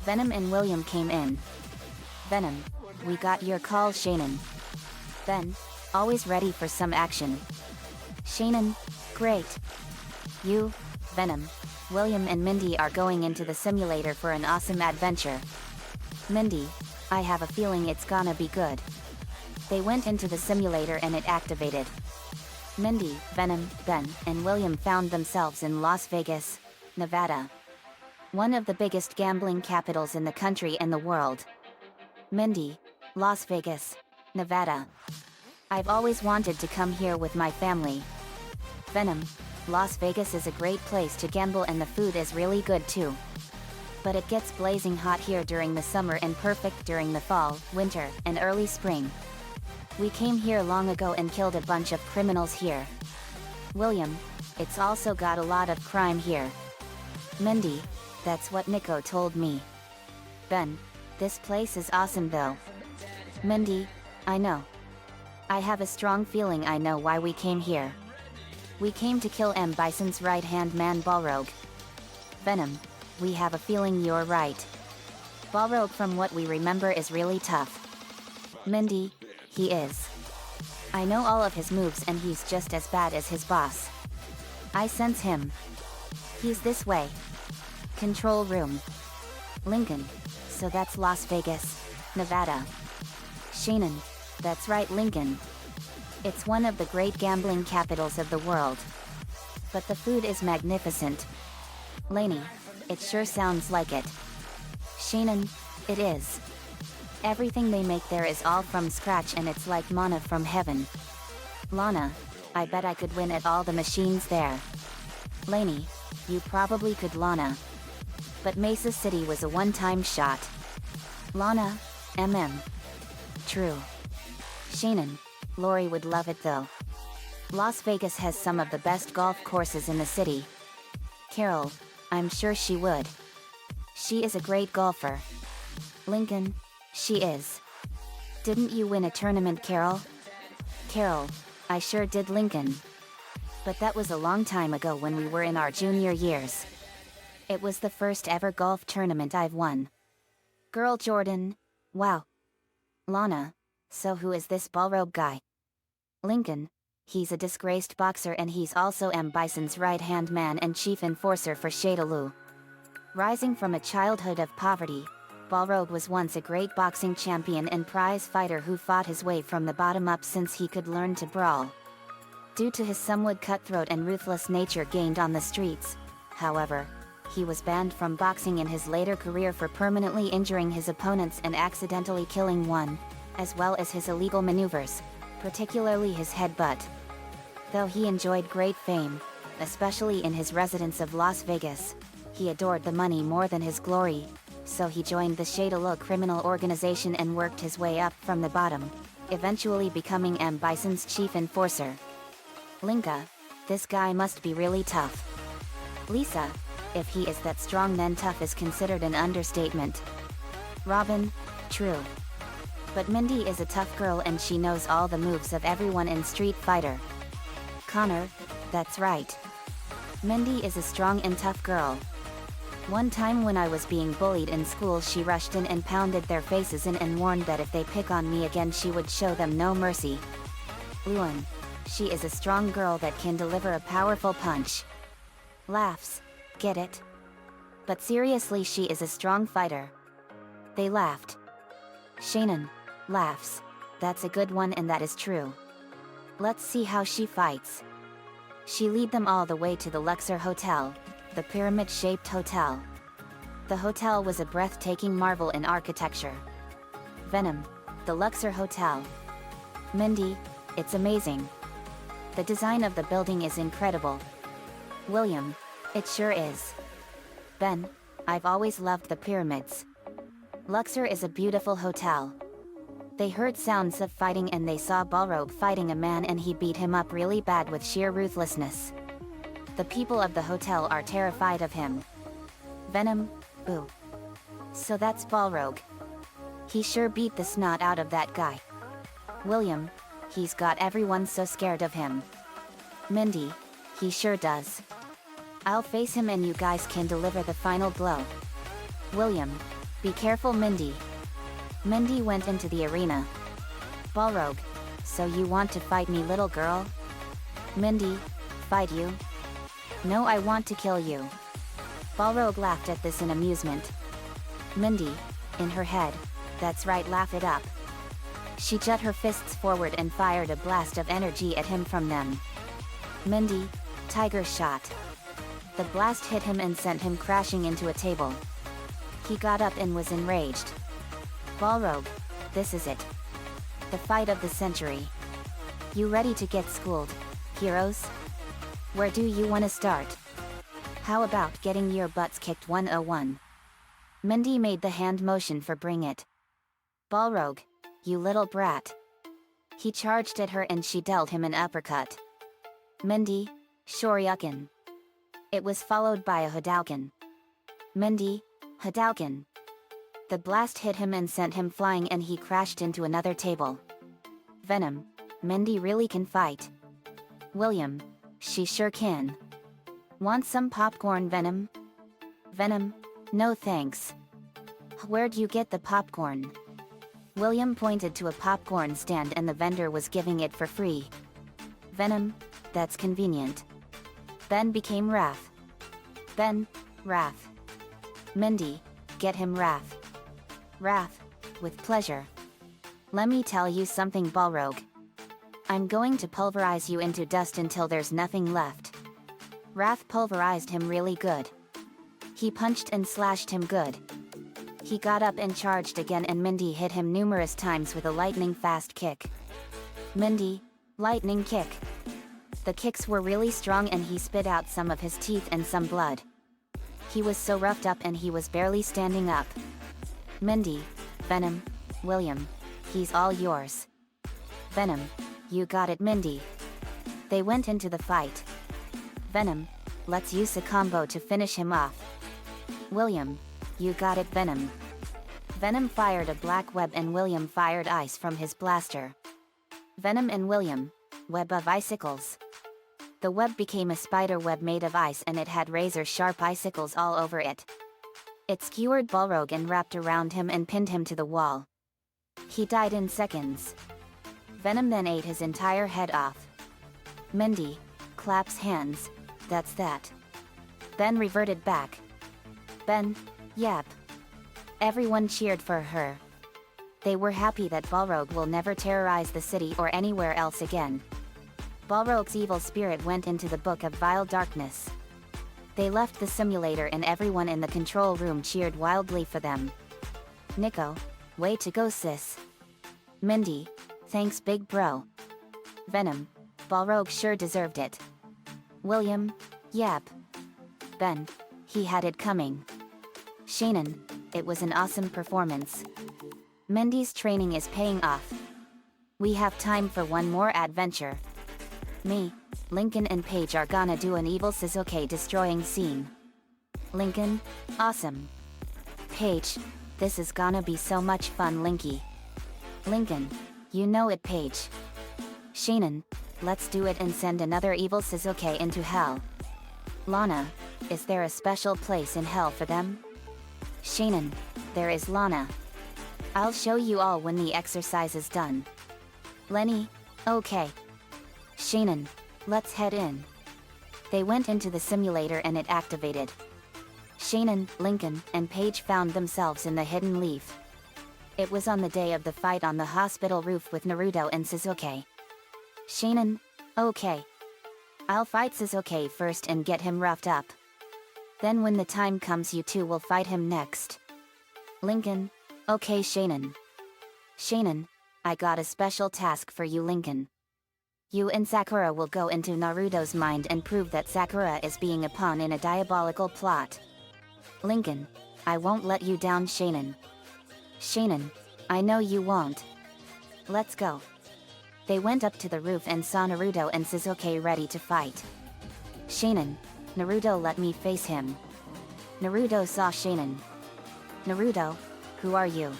Venom and William came in. Venom, we got your call Shannon. Ben, always ready for some action. Shannon, great. You, Venom, William and Mindy are going into the simulator for an awesome adventure. Mindy, I have a feeling it's gonna be good. They went into the simulator and it activated. Mindy, Venom, Ben, and William found themselves in Las Vegas, Nevada. One of the biggest gambling capitals in the country and the world. Mindy, Las Vegas, Nevada. I've always wanted to come here with my family. Venom, Las Vegas is a great place to gamble and the food is really good too. But it gets blazing hot here during the summer and perfect during the fall, winter, and early spring. We came here long ago and killed a bunch of criminals here. William, it's also got a lot of crime here. Mindy, that's what Nico told me. Ben, this place is awesome though. Mindy, I know. I have a strong feeling I know why we came here. We came to kill M. Bison's right-hand man Balrog. Venom, we have a feeling you're right. Balrog from what we remember is really tough. Mindy, he is. I know all of his moves and he's just as bad as his boss. I sense him. He's this way. Control room. Lincoln, so that's Las Vegas, Nevada. Shannon, that's right Lincoln. It's one of the great gambling capitals of the world. But the food is magnificent. Lainey, it sure sounds like it. Shannon, it is. Everything they make there is all from scratch and it's like manna from heaven. Lana, I bet I could win at all the machines there. Lainey, you probably could Lana. But Mesa City was a one-time shot. Lana, True. Shannon, Lori would love it though. Las Vegas has some of the best golf courses in the city. Carol, I'm sure she would. She is a great golfer. Lincoln, she is. Didn't you win a tournament, Carol? Carol, I sure did Lincoln. But that was a long time ago when we were in our junior years. It was the first ever golf tournament I've won. Girl Jordan, wow. Lana, so who is this Balrog guy? Lincoln, he's a disgraced boxer and he's also M. Bison's right-hand man and chief enforcer for Shadaloo. Rising from a childhood of poverty, Balrog was once a great boxing champion and prize fighter who fought his way from the bottom up since he could learn to brawl. Due to his somewhat cutthroat and ruthless nature gained on the streets, however, he was banned from boxing in his later career for permanently injuring his opponents and accidentally killing one, as well as his illegal maneuvers, particularly his headbutt. Though he enjoyed great fame, especially in his residence of Las Vegas, he adored the money more than his glory, so he joined the Shadaloo criminal organization and worked his way up from the bottom, eventually becoming M. Bison's chief enforcer. Linka, this guy must be really tough. Lisa, if he is that strong then tough is considered an understatement. Robin, true. But Mindy is a tough girl and she knows all the moves of everyone in Street Fighter. Connor, that's right. Mindy is a strong and tough girl. One time when I was being bullied in school she rushed in and pounded their faces in and warned that if they pick on me again she would show them no mercy. Luan, she is a strong girl that can deliver a powerful punch. Laughs, get it? But seriously she is a strong fighter. They laughed. Shannon, laughs, that's a good one and that is true. Let's see how she fights. She lead them all the way to the Luxor Hotel, the pyramid-shaped hotel. The hotel was a breathtaking marvel in architecture. Venom, the Luxor Hotel. Mindy, it's amazing. The design of the building is incredible. William, it sure is. Ben, I've always loved the pyramids. Luxor is a beautiful hotel. They heard sounds of fighting and they saw Balrog fighting a man and he beat him up really bad with sheer ruthlessness. The people of the hotel are terrified of him. Venom, boo. So that's Balrog. He sure beat the snot out of that guy. William, he's got everyone so scared of him. Mindy, he sure does. I'll face him and you guys can deliver the final blow. William, be careful Mindy. Mindy went into the arena. Balrog, so you want to fight me little girl? Mindy, fight you? No, I want to kill you. Balrog laughed at this in amusement. Mindy, in her head, that's right, laugh it up. She jet her fists forward and fired a blast of energy at him from them. Mindy, tiger shot. The blast hit him and sent him crashing into a table. He got up and was enraged. Balrog, this is it. The fight of the century. You ready to get schooled, heroes? Where do you want to start? How about getting your butts kicked 101? Mindy made the hand motion for bring it. Balrog, you little brat. He charged at her and she dealt him an uppercut. Mindy, Shoryuken. It was followed by a Hadouken. Mindy, Hadouken. The blast hit him and sent him flying and he crashed into another table. Venom, Mindy really can fight. William, she sure can. Want some popcorn, Venom? Venom, no thanks. Where'd you get the popcorn? William pointed to a popcorn stand and the vendor was giving it for free. Venom, that's convenient. Ben became Raph. Ben, Raph. Mindy, get him Raph. Raph, with pleasure. Let me tell you something, Balrog. I'm going to pulverize you into dust until there's nothing left. Raph pulverized him really good. He punched and slashed him good. He got up and charged again and Mindy hit him numerous times with a lightning-fast kick. Mindy, lightning kick. The kicks were really strong and he spit out some of his teeth and some blood. He was so roughed up and he was barely standing up. Mindy, Venom, William, he's all yours. Venom, you got it Mindy. They went into the fight. Venom, let's use a combo to finish him off. William, you got it Venom. Venom fired a black web and William fired ice from his blaster. Venom and William, web of icicles. The web became a spider web made of ice and it had razor-sharp icicles all over it. It skewered Balrog and wrapped around him and pinned him to the wall. He died in seconds. Venom then ate his entire head off. Mindy, claps hands, that's that. Ben reverted back. Ben, yap. Everyone cheered for her. They were happy that Balrog will never terrorize the city or anywhere else again. Balrog's evil spirit went into the Book of Vile Darkness. They left the simulator and everyone in the control room cheered wildly for them. Nico, way to go sis. Mindy, thanks big bro. Venom, Balrog sure deserved it. William, yap. Ben, he had it coming. Shannon, it was an awesome performance. Mindy's training is paying off. We have time for one more adventure. Me, Lincoln and Paige are gonna do an evil Suzuki destroying scene. Lincoln, awesome. Paige, this is gonna be so much fun Linky. Lincoln, you know it Paige. Shannon, let's do it and send another evil Suzuki into hell. Lana, is there a special place in hell for them? Shannon, there is Lana. I'll show you all when the exercise is done. Lenny, okay. Shannon, let's head in. They went into the simulator and it activated. Shannon, Lincoln, and Paige found themselves in the hidden leaf. It was on the day of the fight on the hospital roof with Naruto and Suzuki. Shannon, okay. I'll fight Sasuke first and get him roughed up. Then when the time comes you two will fight him next. Lincoln, okay Shanan. Shanan, I got a special task for you Lincoln. You and Sakura will go into Naruto's mind and prove that Sakura is being a pawn in a diabolical plot. Lincoln, I won't let you down Shanan. Shanan, I know you won't. Let's go. They went up to the roof and saw Naruto and Sasuke ready to fight. Shanan, Naruto let me face him. Naruto saw Shanan. Naruto, who are you?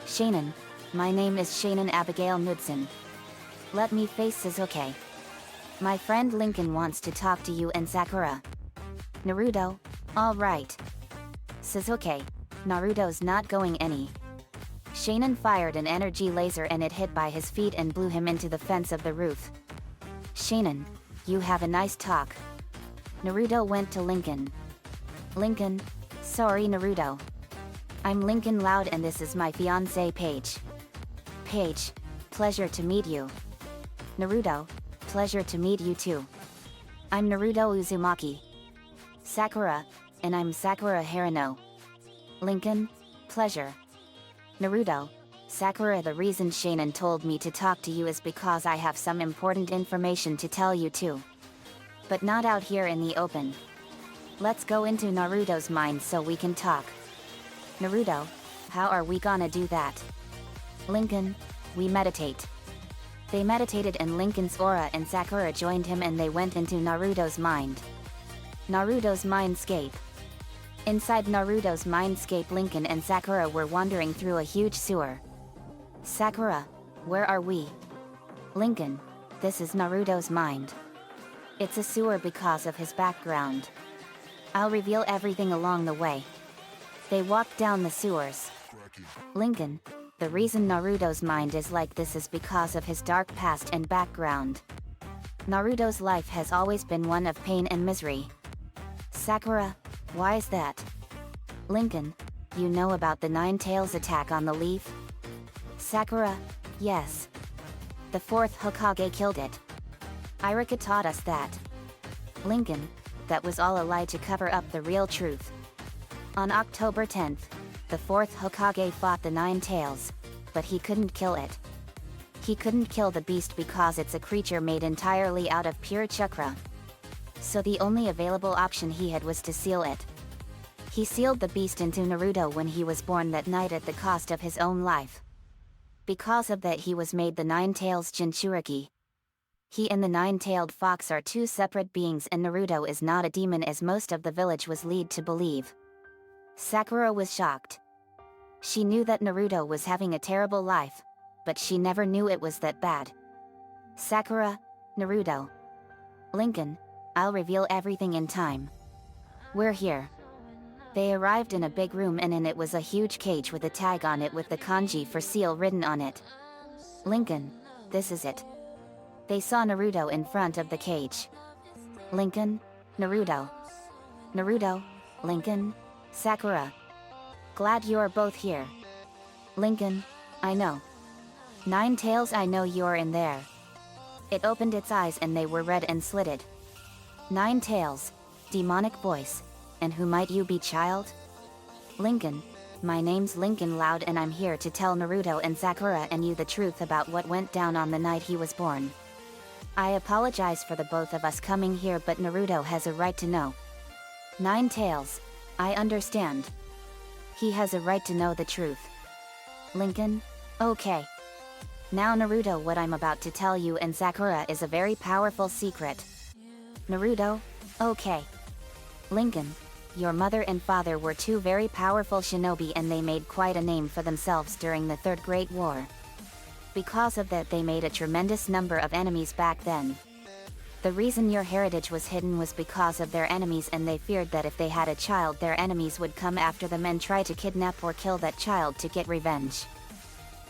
Shanan, my name is Shanan Abigail Knudsen. Let me face Sasuke. My friend Lincoln wants to talk to you and Sakura. Naruto, alright. Sasuke, Naruto's not going any. Shanan fired an energy laser and it hit by his feet and blew him into the fence of the roof. Shanan, you have a nice talk. Naruto went to Lincoln. Lincoln, sorry Naruto. I'm Lincoln Loud and this is my fiancée Paige. Paige, pleasure to meet you. Naruto, pleasure to meet you too. I'm Naruto Uzumaki. Sakura, and I'm Sakura Harano. Lincoln, pleasure. Naruto, Sakura, the reason Shanan told me to talk to you is because I have some important information to tell you too. But not out here in the open. Let's go into Naruto's mind so we can talk. Naruto, how are we gonna do that? Lincoln, we meditate. They meditated and Lincoln's aura and Sakura joined him and they went into Naruto's mind. Naruto's mindscape. Inside Naruto's mindscape, Lincoln and Sakura were wandering through a huge sewer. Sakura, where are we? Lincoln, this is Naruto's mind. It's a sewer because of his background. I'll reveal everything along the way. They walked down the sewers. Lincoln, the reason Naruto's mind is like this is because of his dark past and background. Naruto's life has always been one of pain and misery. Sakura, why is that? Lincoln, you know about the Nine Tails attack on the leaf? Sakura, yes. The fourth Hokage killed it. Irika taught us that. Lincoln, that was all a lie to cover up the real truth. On October 10th, the fourth Hokage fought the Nine Tails, but he couldn't kill it. He couldn't kill the beast because it's a creature made entirely out of pure chakra. So the only available option he had was to seal it. He sealed the beast into Naruto when he was born that night at the cost of his own life. Because of that he was made the Nine Tails Jinchuriki. He and the Nine-Tailed Fox are two separate beings and Naruto is not a demon as most of the village was led to believe. Sakura was shocked. She knew that Naruto was having a terrible life, but she never knew it was that bad. Sakura, Naruto. Lincoln, I'll reveal everything in time. We're here. They arrived in a big room and in it was a huge cage with a tag on it with the kanji for seal written on it. Lincoln, this is it. They saw Naruto in front of the cage. Lincoln, Naruto. Naruto, Lincoln, Sakura. Glad you're both here. Lincoln, I know. Nine Tails, I know you're in there. It opened its eyes and they were red and slitted. Nine Tails, demonic voice, and who might you be, child? Lincoln, my name's Lincoln Loud and I'm here to tell Naruto and Sakura and you the truth about what went down on the night he was born. I apologize for the both of us coming here but Naruto has a right to know. Nine Tails, I understand. He has a right to know the truth. Lincoln, okay. Now Naruto, what I'm about to tell you and Sakura is a very powerful secret. Naruto, okay. Lincoln, your mother and father were two very powerful shinobi and they made quite a name for themselves during the Third Great War. Because of that they made a tremendous number of enemies back then. The reason your heritage was hidden was because of their enemies and they feared that if they had a child their enemies would come after them and try to kidnap or kill that child to get revenge.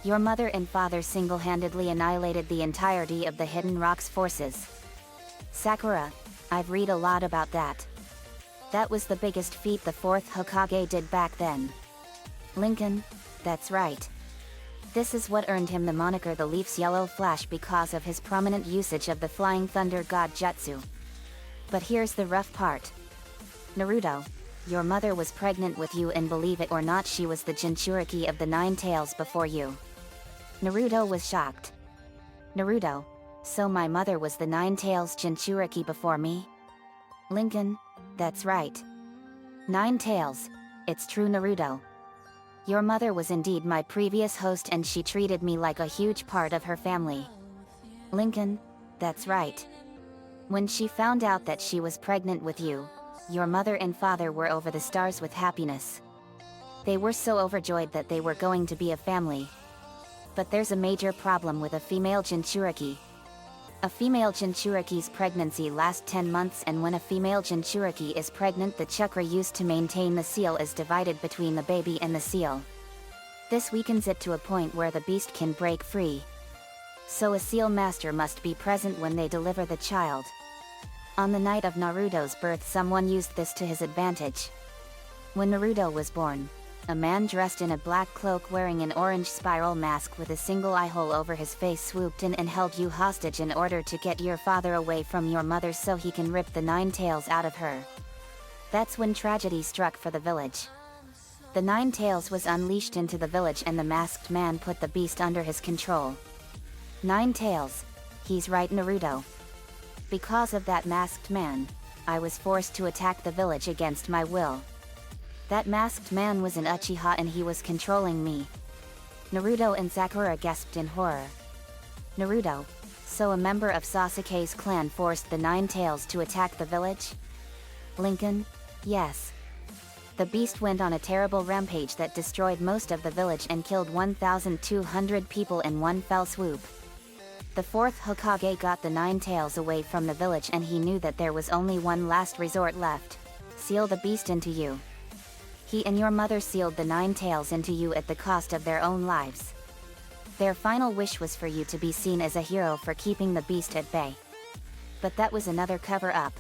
Your mother and father single-handedly annihilated the entirety of the Hidden Rock's forces. Sakura, I've read a lot about that. That was the biggest feat the fourth Hokage did back then. Lincoln, that's right. This is what earned him the moniker the Leaf's Yellow Flash because of his prominent usage of the Flying Thunder God Jutsu. But here's the rough part. Naruto, your mother was pregnant with you, and believe it or not, she was the Jinchuriki of the Nine Tails before you. Naruto was shocked. Naruto, so my mother was the Nine Tails Jinchuriki before me? Lincoln, that's right. Nine Tails, it's true, Naruto. Your mother was indeed my previous host, and she treated me like a huge part of her family. Lincoln, that's right. When she found out that she was pregnant with you, your mother and father were over the stars with happiness. They were so overjoyed that they were going to be a family. But there's a major problem with a female Jinchuriki. A female Jinchuriki's pregnancy lasts 10 months, and when a female Jinchuriki is pregnant, the chakra used to maintain the seal is divided between the baby and the seal. This weakens it to a point where the beast can break free. So a seal master must be present when they deliver the child. On the night of Naruto's birth, someone used this to his advantage. When Naruto was born, a man dressed in a black cloak wearing an orange spiral mask with a single eye hole over his face swooped in and held you hostage in order to get your father away from your mother so he can rip the Nine Tails out of her. That's when tragedy struck for the village. The Nine Tails was unleashed into the village, and the masked man put the beast under his control. Nine Tails, he's right, Naruto. Because of that masked man, I was forced to attack the village against my will. That masked man was an Uchiha, and he was controlling me. Naruto and Sakura gasped in horror. Naruto, so a member of Sasuke's clan forced the Nine Tails to attack the village? Lincoln, yes. The beast went on a terrible rampage that destroyed most of the village and killed 1,200 people in one fell swoop. The fourth Hokage got the Nine Tails away from the village, and he knew that there was only one last resort left: seal the beast into you. He and your mother sealed the Nine Tails into you at the cost of their own lives. Their final wish was for you to be seen as a hero for keeping the beast at bay. But that was another cover-up.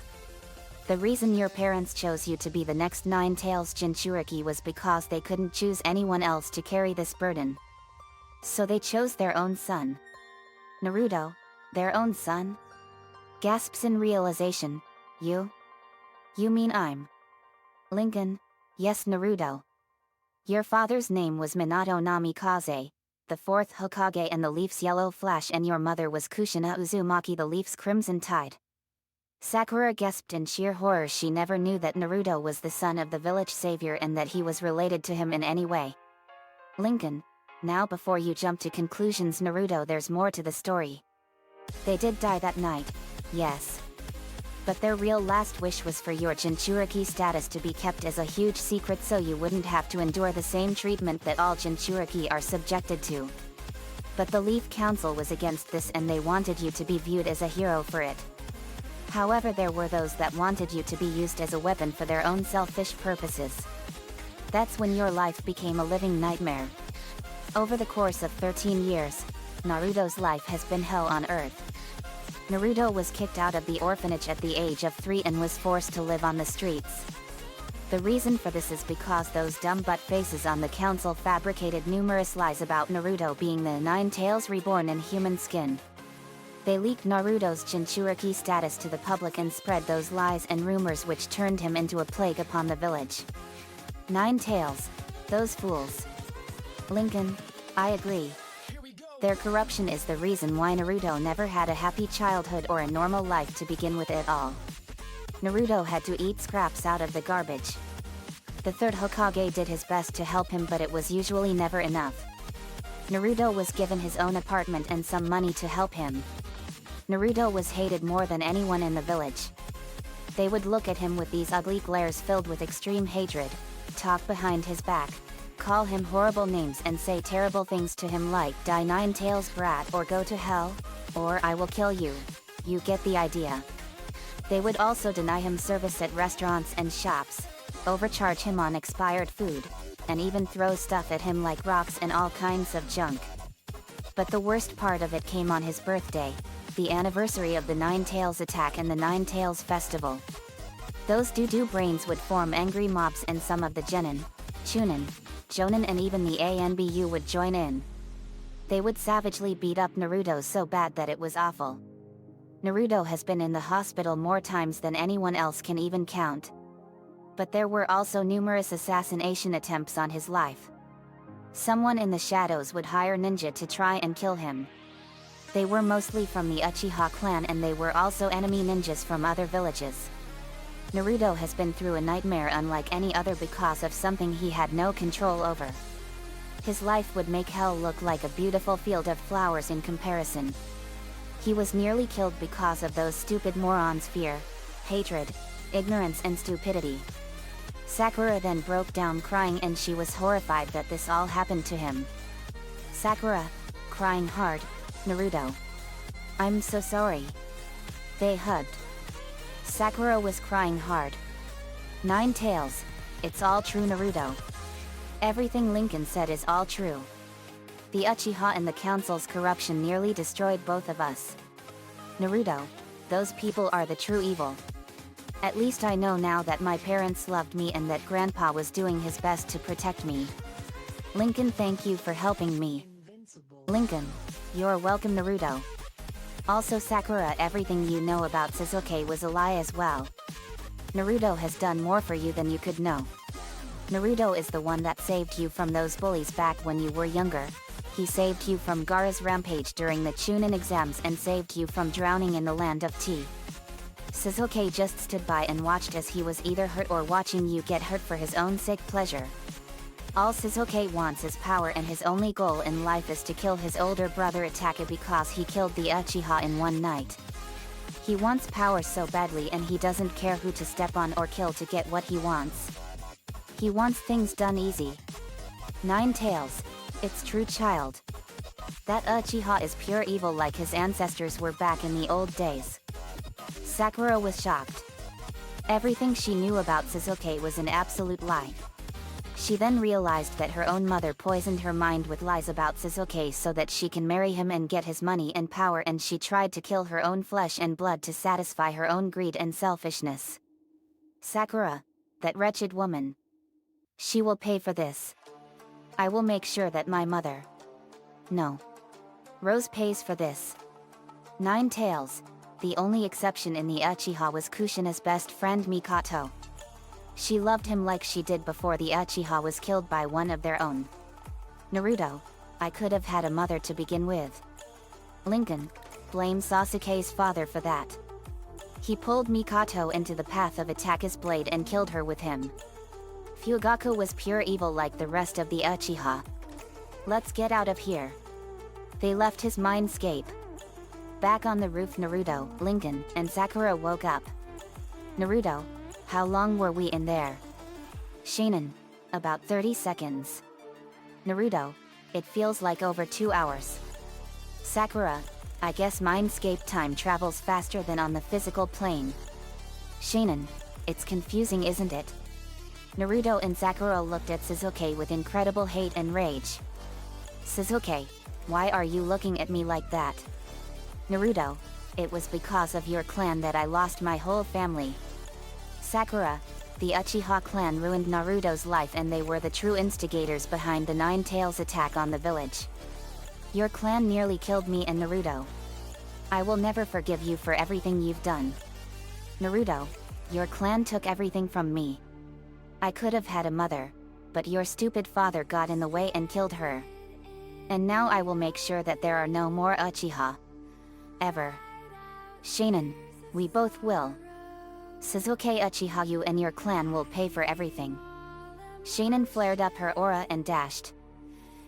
The reason your parents chose you to be the next Nine Tails Jinchuriki was because they couldn't choose anyone else to carry this burden. So they chose their own son. Naruto, their own son? Gasps in realization. You? You mean I'm? Lincoln, yes, Naruto. Your father's name was Minato Namikaze, the fourth Hokage and the Leaf's Yellow Flash, and your mother was Kushina Uzumaki, the Leaf's Crimson Tide. Sakura gasped in sheer horror. She never knew that Naruto was the son of the village savior and that he was related to him in any way. Lincoln, now before you jump to conclusions, Naruto, there's more to the story. They did die that night, yes. But their real last wish was for your Jinchuriki status to be kept as a huge secret so you wouldn't have to endure the same treatment that all Jinchuriki are subjected to. But the Leaf Council was against this, and they wanted you to be viewed as a hero for it. However, there were those that wanted you to be used as a weapon for their own selfish purposes. That's when your life became a living nightmare. Over the course of 13 years, Naruto's life has been hell on earth. Naruto was kicked out of the orphanage at the age of 3 and was forced to live on the streets. The reason for this is because those dumb butt faces on the council fabricated numerous lies about Naruto being the Nine Tails reborn in human skin. They leaked Naruto's Jinchuriki status to the public and spread those lies and rumors, which turned him into a plague upon the village. Nine Tails, those fools. Lincoln, I agree. Their corruption is the reason why Naruto never had a happy childhood or a normal life to begin with at all. Naruto had to eat scraps out of the garbage. The third Hokage did his best to help him, but it was usually never enough. Naruto was given his own apartment and some money to help him. Naruto was hated more than anyone in the village. They would look at him with these ugly glares filled with extreme hatred, talk behind his back, call him horrible names, and say terrible things to him like "Die Nine Tails brat," or "Go to hell," or "I will kill you." You get the idea. They would also deny him service at restaurants and shops, overcharge him on expired food, and even throw stuff at him like rocks and all kinds of junk. But the worst part of it came on his birthday, the anniversary of the Nine Tails attack and the Nine Tails festival. Those doo-doo brains would form angry mobs, and some of the Genin, Chunin, Jonin, and even the ANBU would join in. They would savagely beat up Naruto so bad that it was awful. Naruto has been in the hospital more times than anyone else can even count. But there were also numerous assassination attempts on his life. Someone in the shadows would hire ninja to try and kill him. They were mostly from the Uchiha clan, and they were also enemy ninjas from other villages. Naruto has been through a nightmare unlike any other because of something he had no control over. His life would make hell look like a beautiful field of flowers in comparison. He was nearly killed because of those stupid morons' fear, hatred, ignorance and stupidity. Sakura then broke down crying, and she was horrified that this all happened to him. Sakura, crying hard, Naruto. I'm so sorry. They hugged. Sakura was crying hard. Nine Tails, it's all true, Naruto. Everything Lincoln said is all true. The Uchiha and the Council's corruption nearly destroyed both of us. Naruto, those people are the true evil. At least I know now that my parents loved me and that Grandpa was doing his best to protect me. Lincoln, thank you for helping me. Lincoln, you're welcome, Naruto. Also Sakura, everything you know about Sasuke was a lie as well. Naruto has done more for you than you could know. Naruto is the one that saved you from those bullies back when you were younger. He saved you from Gaara's rampage during the Chunin exams and saved you from drowning in the land of tea. Sasuke just stood by and watched as he was either hurt or watching you get hurt for his own sick pleasure. All Sasuke wants is power, and his only goal in life is to kill his older brother Itachi because he killed the Uchiha in one night. He wants power so badly, and he doesn't care who to step on or kill to get what he wants. He wants things done easy. Nine Tails, it's true, child. That Uchiha is pure evil like his ancestors were back in the old days. Sakura was shocked. Everything she knew about Sasuke was an absolute lie. She then realized that her own mother poisoned her mind with lies about Sasuke so that she can marry him and get his money and power, and she tried to kill her own flesh and blood to satisfy her own greed and selfishness. Sakura, that wretched woman. She will pay for this. I will make sure that my mother... No. Rose pays for this. Nine Tails, the only exception in the Uchiha was Kushina's best friend Mikoto. She loved him like she did before the Uchiha was killed by one of their own. Naruto, I could have had a mother to begin with. Lincoln, blame Sasuke's father for that. He pulled Mikoto into the path of Itachi's blade and killed her with him. Fugaku was pure evil like the rest of the Uchiha. Let's get out of here. They left his mindscape. Back on the roof, Naruto, Lincoln, and Sakura woke up. Naruto, how long were we in there? Shinin, about 30 seconds. Naruto, it feels like over 2 hours. Sakura, I guess mindscape time travels faster than on the physical plane. Shinin, it's confusing, isn't it? Naruto and Sakura looked at Sasuke with incredible hate and rage. Sasuke, why are you looking at me like that? Naruto, it was because of your clan that I lost my whole family. Sakura, the Uchiha clan ruined Naruto's life, and they were the true instigators behind the Nine Tails attack on the village. Your clan nearly killed me and Naruto. I will never forgive you for everything you've done. Naruto, your clan took everything from me. I could have had a mother, but your stupid father got in the way and killed her. And now I will make sure that there are no more Uchiha. Ever. Shinin, we both will. Sasuke, Uchiha, you and your clan will pay for everything. Shinin flared up her aura and dashed.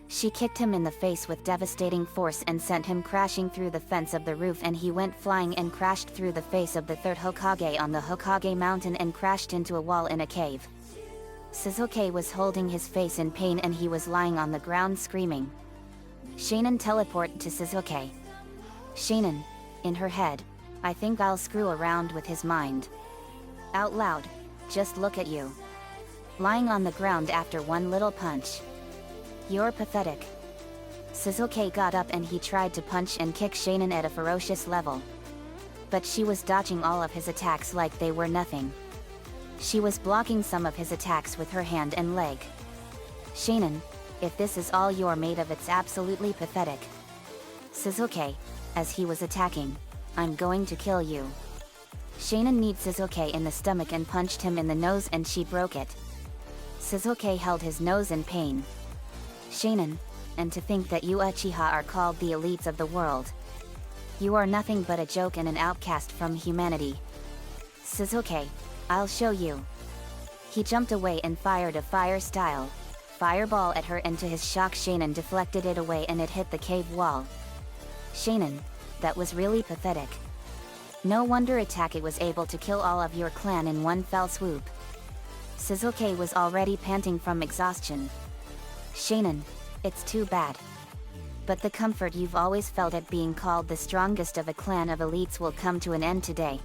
She kicked him in the face with devastating force and sent him crashing through the fence of the roof, and he went flying and crashed through the face of the third Hokage on the Hokage mountain and crashed into a wall in a cave. Sasuke was holding his face in pain and he was lying on the ground screaming. Shinin teleported to Sasuke. Shinin, in her head, I think I'll screw around with his mind. Out loud, just look at you. Lying on the ground after one little punch. You're pathetic. Sasuke got up and he tried to punch and kick Shinin at a ferocious level. But she was dodging all of his attacks like they were nothing. She was blocking some of his attacks with her hand and leg. Shinin, if this is all you're made of, it's absolutely pathetic. Sasuke, as he was attacking, I'm going to kill you. Shanan kneed Shizuke in the stomach and punched him in the nose and she broke it. Shizuke held his nose in pain. Shanan, and to think that you Uchiha are called the elites of the world. You are nothing but a joke and an outcast from humanity. Shizuke, I'll show you. He jumped away and fired a fire-style fireball at her, and to his shock Shanan deflected it away and it hit the cave wall. Shanan, that was really pathetic. No wonder Itake was able to kill all of your clan in one fell swoop. Shizuke was already panting from exhaustion. Shanan, it's too bad. But the comfort you've always felt at being called the strongest of a clan of elites will come to an end today.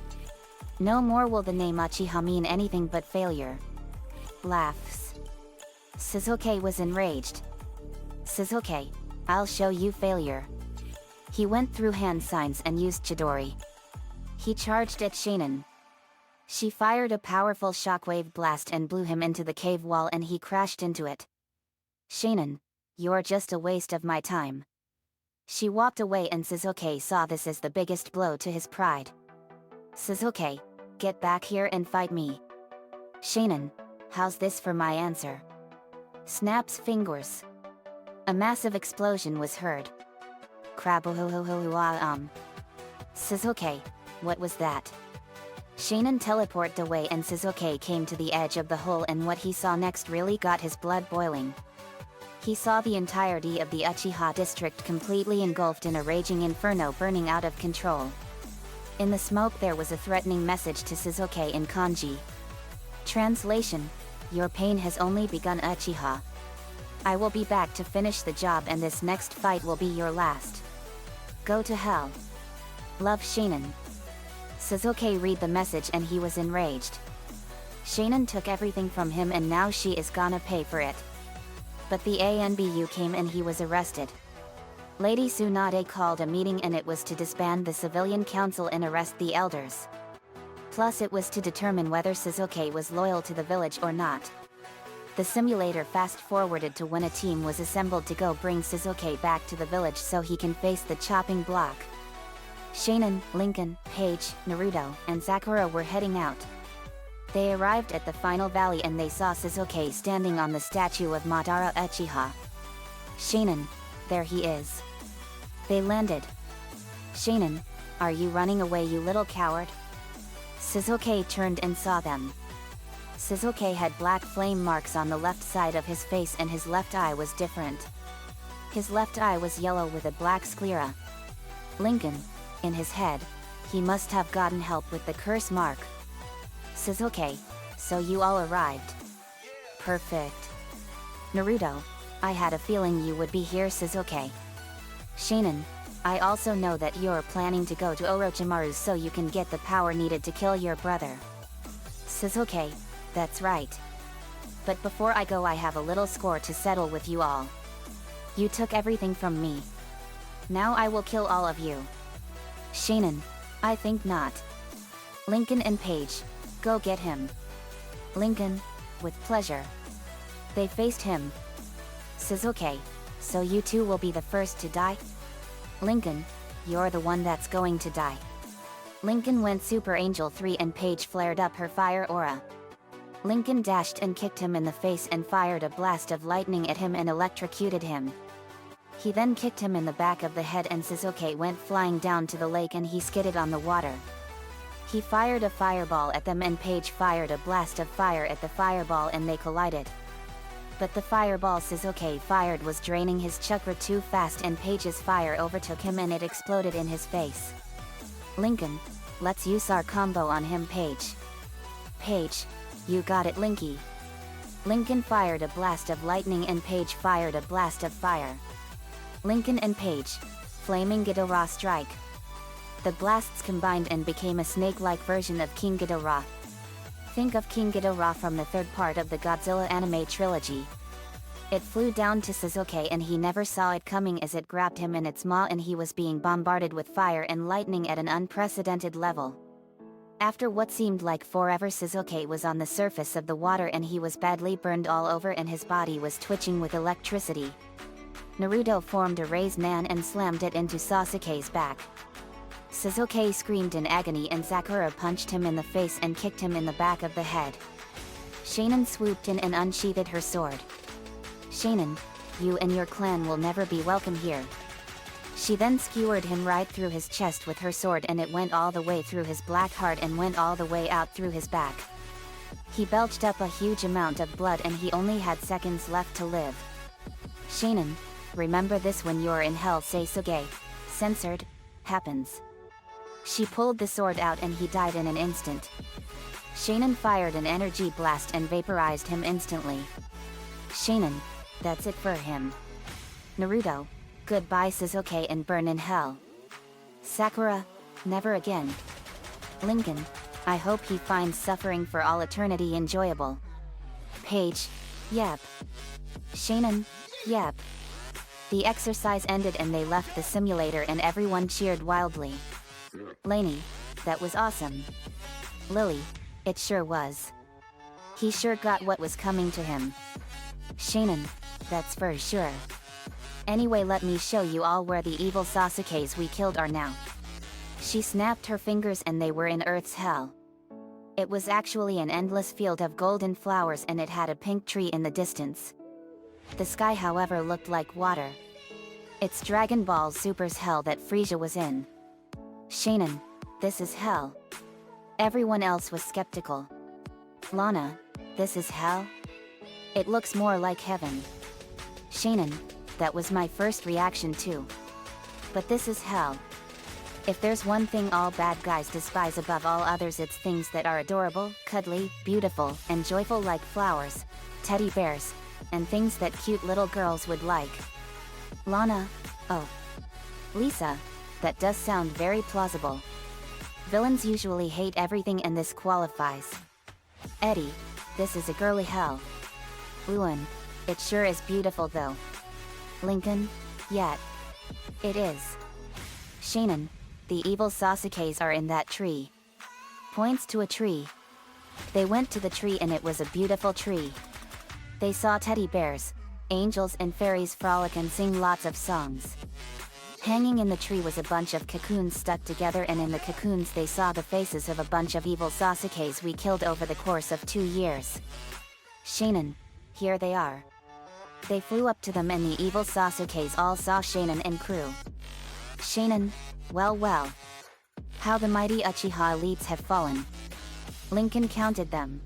No more will the name Uchiha mean anything but failure. Laughs. Shizuke was enraged. Shizuke, I'll show you failure. He went through hand signs and used Chidori. He charged at Shanan. She fired a powerful shockwave blast and blew him into the cave wall and he crashed into it. Shanan, you're just a waste of my time. She walked away and Shizuke saw this as the biggest blow to his pride. Shizuke, get back here and fight me. Shanan, how's this for my answer? Snaps fingers. A massive explosion was heard. Shizuke, what was that? Shanan teleported away and Shizuke came to the edge of the hole, and what he saw next really got his blood boiling. He saw the entirety of the Uchiha district completely engulfed in a raging inferno burning out of control. In the smoke there was a threatening message to Shizuke in kanji. Translation: your pain has only begun, Uchiha. I will be back to finish the job and this next fight will be your last. Go to hell. Love, Shanan. Shizuke read the message and he was enraged. Shanan took everything from him and now she is gonna pay for it. But the ANBU came and he was arrested. Lady Tsunade called a meeting and it was to disband the civilian council and arrest the elders. Plus it was to determine whether Shizuke was loyal to the village or not. The simulator fast-forwarded to when a team was assembled to go bring Shizuke back to the village so he can face the chopping block. Shanan, Lincoln, Paige, Naruto, and Sakura were heading out. They arrived at the final valley and they saw Shizuke standing on the statue of Madara Uchiha. Shanan, there he is. They landed. Shanan, are you running away, you little coward? Shizuke turned and saw them. Shizuke had black flame marks on the left side of his face and his left eye was different. His left eye was yellow with a black sclera. Lincoln, in his head, he must have gotten help with the curse mark. Shizuke, so you all arrived. Perfect. Naruto, I had a feeling you would be here, Shizuke. Shanan, I also know that you're planning to go to Orochimaru so you can get the power needed to kill your brother. Shizuke, that's right. But before I go I have a little score to settle with you all. You took everything from me. Now I will kill all of you. Shanan, I think not. Lincoln and Paige, go get him. Lincoln, with pleasure. They faced him. Shizuke, so you two will be the first to die? Lincoln, you're the one that's going to die. Lincoln went Super Angel 3 and Paige flared up her fire aura. Lincoln dashed and kicked him in the face and fired a blast of lightning at him and electrocuted him. He then kicked him in the back of the head and Shizuke went flying down to the lake and he skidded on the water. He fired a fireball at them and Paige fired a blast of fire at the fireball and they collided. But the fireball Shizuke fired was draining his chakra too fast and Paige's fire overtook him and it exploded in his face. Lincoln, let's use our combo on him, Paige. Paige, you got it, Linky. Lincoln fired a blast of lightning and Paige fired a blast of fire. Lincoln and Paige, Flaming Ghidorah strike. The blasts combined and became a snake-like version of King Ghidorah. Think of King Ghidorah from the third part of the Godzilla anime trilogy. It flew down to Shizuke and he never saw it coming as it grabbed him in its maw and he was being bombarded with fire and lightning at an unprecedented level. After what seemed like forever, Shizuke was on the surface of the water and he was badly burned all over and his body was twitching with electricity. Naruto formed a raised nan and slammed it into Sasuke's back. Sasuke screamed in agony and Sakura punched him in the face and kicked him in the back of the head. Shanan swooped in and unsheathed her sword. Shanan, you and your clan will never be welcome here. She then skewered him right through his chest with her sword and it went all the way through his black heart and went all the way out through his back. He belched up a huge amount of blood and he only had seconds left to live. Shanan, remember this when you're in hell, Sasuke. Censored. Happens. She pulled the sword out and he died in an instant. Shanan fired an energy blast and vaporized him instantly. Shanan, that's it for him. Naruto, goodbye Sasuke and burn in hell. Sakura, never again. Lincoln, I hope he finds suffering for all eternity enjoyable. Paige, yep. Shanan, yep. The exercise ended and they left the simulator and everyone cheered wildly. Lainey, that was awesome. Lily, it sure was. He sure got what was coming to him. Shanan, that's for sure. Anyway, let me show you all where the evil Sasukes we killed are now. She snapped her fingers and they were in Earth's hell. It was actually an endless field of golden flowers and it had a pink tree in the distance. The sky, however, looked like water. It's Dragon Ball Super's hell that Frieza was in. Shanan, this is hell. Everyone else was skeptical. Lana, this is hell? It looks more like heaven. Shanan, that was my first reaction too. But this is hell. If there's one thing all bad guys despise above all others, it's things that are adorable, cuddly, beautiful, and joyful like flowers, teddy bears, and things that cute little girls would like. Lana, oh. Lisa, that does sound very plausible. Villains usually hate everything and this qualifies. Eddie, this is a girly hell. Luan, it sure is beautiful though. Lincoln, yet. It is. Shanan, the evil Sasukes are in that tree. Points to a tree. They went to the tree and it was a beautiful tree. They saw teddy bears, angels and fairies frolic and sing lots of songs. Hanging in the tree was a bunch of cocoons stuck together, and in the cocoons they saw the faces of a bunch of evil Sasukes we killed over the course of 2 years. Shanan, here they are. They flew up to them and the evil Sasukes all saw Shanan and crew. Shanan, well well. How the mighty Uchiha elites have fallen. Lincoln counted them.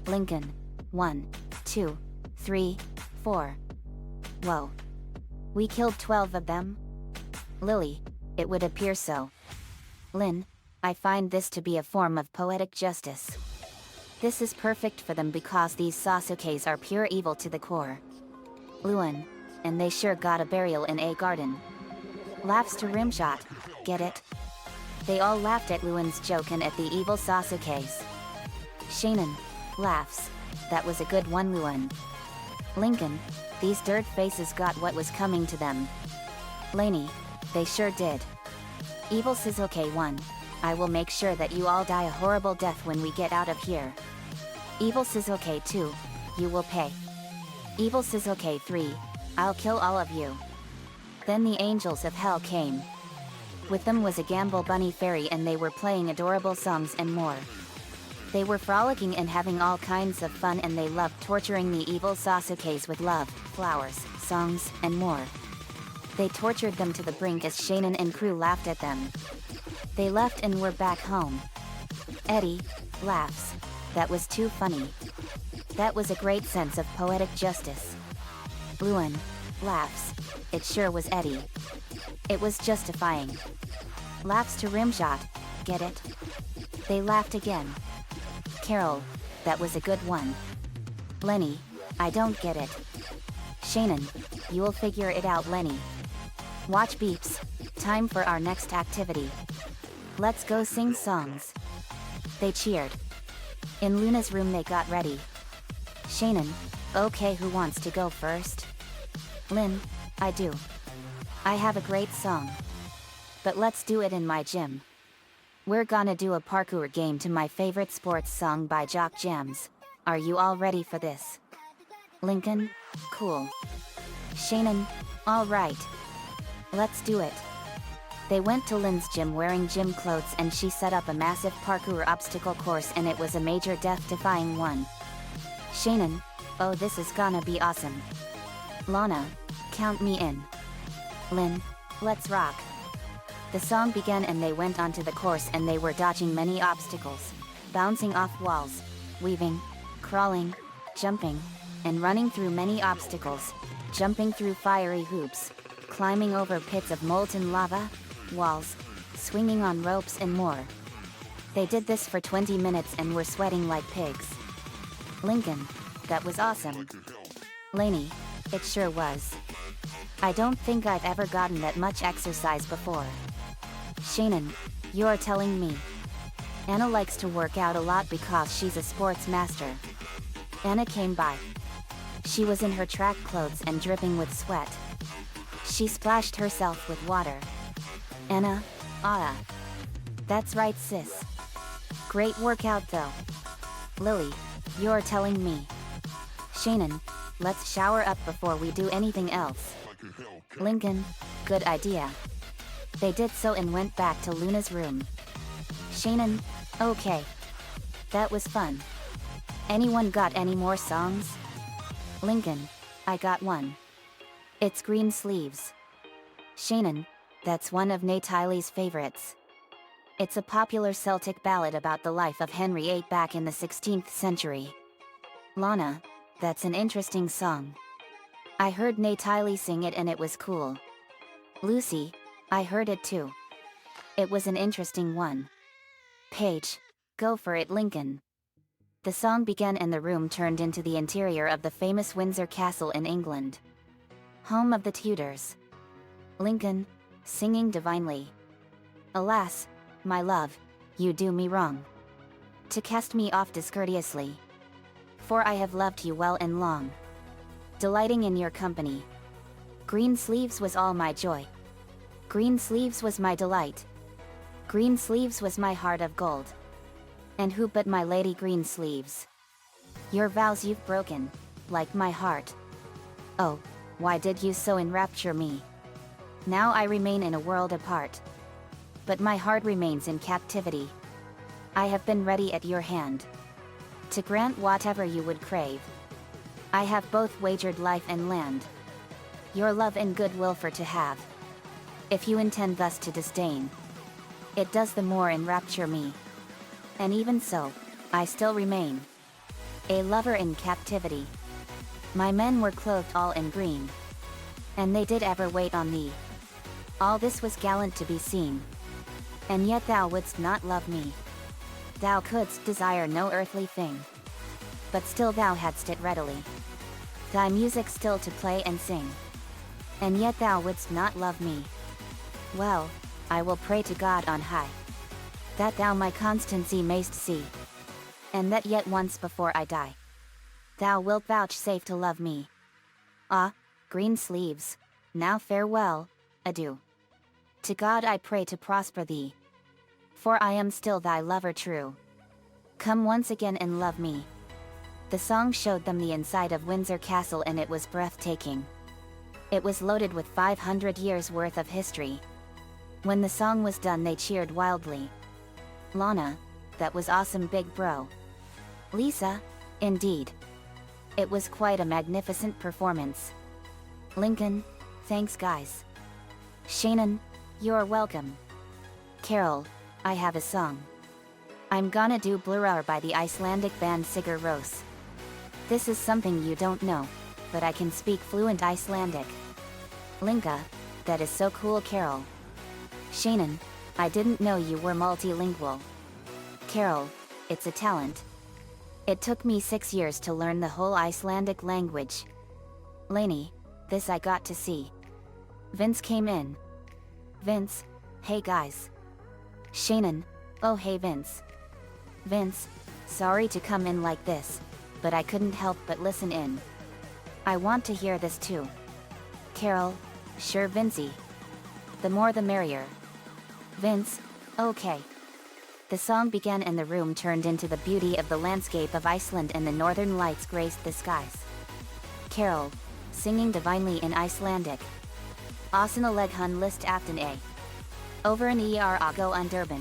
Lincoln, 1, 2, 3, 4. Whoa. We killed 12 of them? Lily, it would appear so. Lynn, I find this to be a form of poetic justice. This is perfect for them because these Sasukes are pure evil to the core. Luan, and they sure got a burial in a garden. Laughs to rimshot, get it? They all laughed at Luan's joke and at the evil Sasukes. Shanan, laughs, that was a good one Luan. Lincoln, these dirt faces got what was coming to them. Lainey, they sure did. Evil Sasuke 1, I will make sure that you all die a horrible death when we get out of here. Evil Sasuke 2, you will pay. Evil Sasuke 3, I'll kill all of you. Then the angels of hell came. With them was a Gamble Bunny fairy and they were playing adorable songs and more. They were frolicking and having all kinds of fun and they loved torturing the evil Sasukes with love, flowers, songs, and more. They tortured them to the brink as Shanan and crew laughed at them. They left and were back home. Eddie, laughs. That was too funny. That was a great sense of poetic justice. Luan, laughs. It sure was Eddie. It was justifying. Laughs to rimshot, get it? They laughed again. Carol, that was a good one. Lenny, I don't get it. Shanan, you'll figure it out Lenny. Watch beeps, time for our next activity. Let's go sing songs. They cheered. In Luna's room they got ready. Shanan, okay, who wants to go first? Lynn, I do. I have a great song. But let's do it in my gym. We're gonna do a parkour game to my favorite sports song by Jock Jams. Are you all ready for this? Lincoln, cool. Shanan, all right. Let's do it. They went to Lynn's gym wearing gym clothes and she set up a massive parkour obstacle course and it was a major death-defying one. Shannon, oh this is gonna be awesome. Lana, count me in. Lynn, let's rock. The song began and they went onto the course and they were dodging many obstacles, bouncing off walls, weaving, crawling, jumping, and running through many obstacles, jumping through fiery hoops, climbing over pits of molten lava, walls, swinging on ropes and more. They did this for 20 minutes and were sweating like pigs. Lincoln, that was awesome. Lainey, it sure was. I don't think I've ever gotten that much exercise before. Shannon, you're telling me. Anna likes to work out a lot because she's a sports master. Anna came by. She was in her track clothes and dripping with sweat. She splashed herself with water. Anna, that's right sis. Great workout though. Lily, you're telling me. Shannon, let's shower up before we do anything else. Lincoln, good idea. They did so and went back to Luna's room. Shannon, okay. That was fun. Anyone got any more songs? Lincoln, I got one. It's Green Sleeves. Shannon, that's one of Nate Tiley's favorites. It's a popular Celtic ballad about the life of Henry VIII back in the 16th century. Lana, that's an interesting song. I heard Nate Tiley sing it and it was cool. Lucy, I heard it too. It was an interesting one. Paige, go for it Lincoln. The song began and the room turned into the interior of the famous Windsor Castle in England. Home of the Tudors. Lincoln, singing divinely. Alas, my love, you do me wrong. To cast me off discourteously. For I have loved you well and long. Delighting in your company. Green Sleeves was all my joy. Green Sleeves was my delight. Green Sleeves was my heart of gold. And who but my lady Green Sleeves? Your vows you've broken, like my heart. Oh, why did you so enrapture me? Now I remain in a world apart. But my heart remains in captivity. I have been ready at your hand. To grant whatever you would crave. I have both wagered life and land. Your love and goodwill for to have. If you intend thus to disdain, it does the more enrapture me. And even so, I still remain a lover in captivity. My men were clothed all in green, and they did ever wait on thee. All this was gallant to be seen, and yet thou wouldst not love me. Thou couldst desire no earthly thing, but still thou hadst it readily. Thy music still to play and sing, and yet thou wouldst not love me. Well, I will pray to God on high, that thou my constancy mayst see, and that yet once before I die, thou wilt vouchsafe to love me. Ah, Green Sleeves, now farewell, adieu. To God I pray to prosper thee, for I am still thy lover true. Come once again and love me. The song showed them the inside of Windsor Castle and it was breathtaking. It was loaded with 500 years worth of history. When the song was done they cheered wildly. Lana, that was awesome big bro. Lisa, indeed. It was quite a magnificent performance. Lincoln, thanks guys. Shannon, you're welcome. Carol, I have a song. I'm gonna do Blurrar by the Icelandic band Sigur Rós. This is something you don't know, but I can speak fluent Icelandic. Linka, that is so cool Carol. Shannon, I didn't know you were multilingual. Carol, it's a talent. It took me 6 years to learn the whole Icelandic language. Lainey, this I got to see. Vince came in. Vince, hey guys. Shannon, oh hey Vince. Vince, sorry to come in like this, but I couldn't help but listen in. I want to hear this too. Carol, sure Vincey. The more the merrier. Vince, okay. The song began and the room turned into the beauty of the landscape of Iceland and the northern lights graced the skies. Carol, singing divinely in Icelandic. Asana leghun list aftan a. Over an ago underban.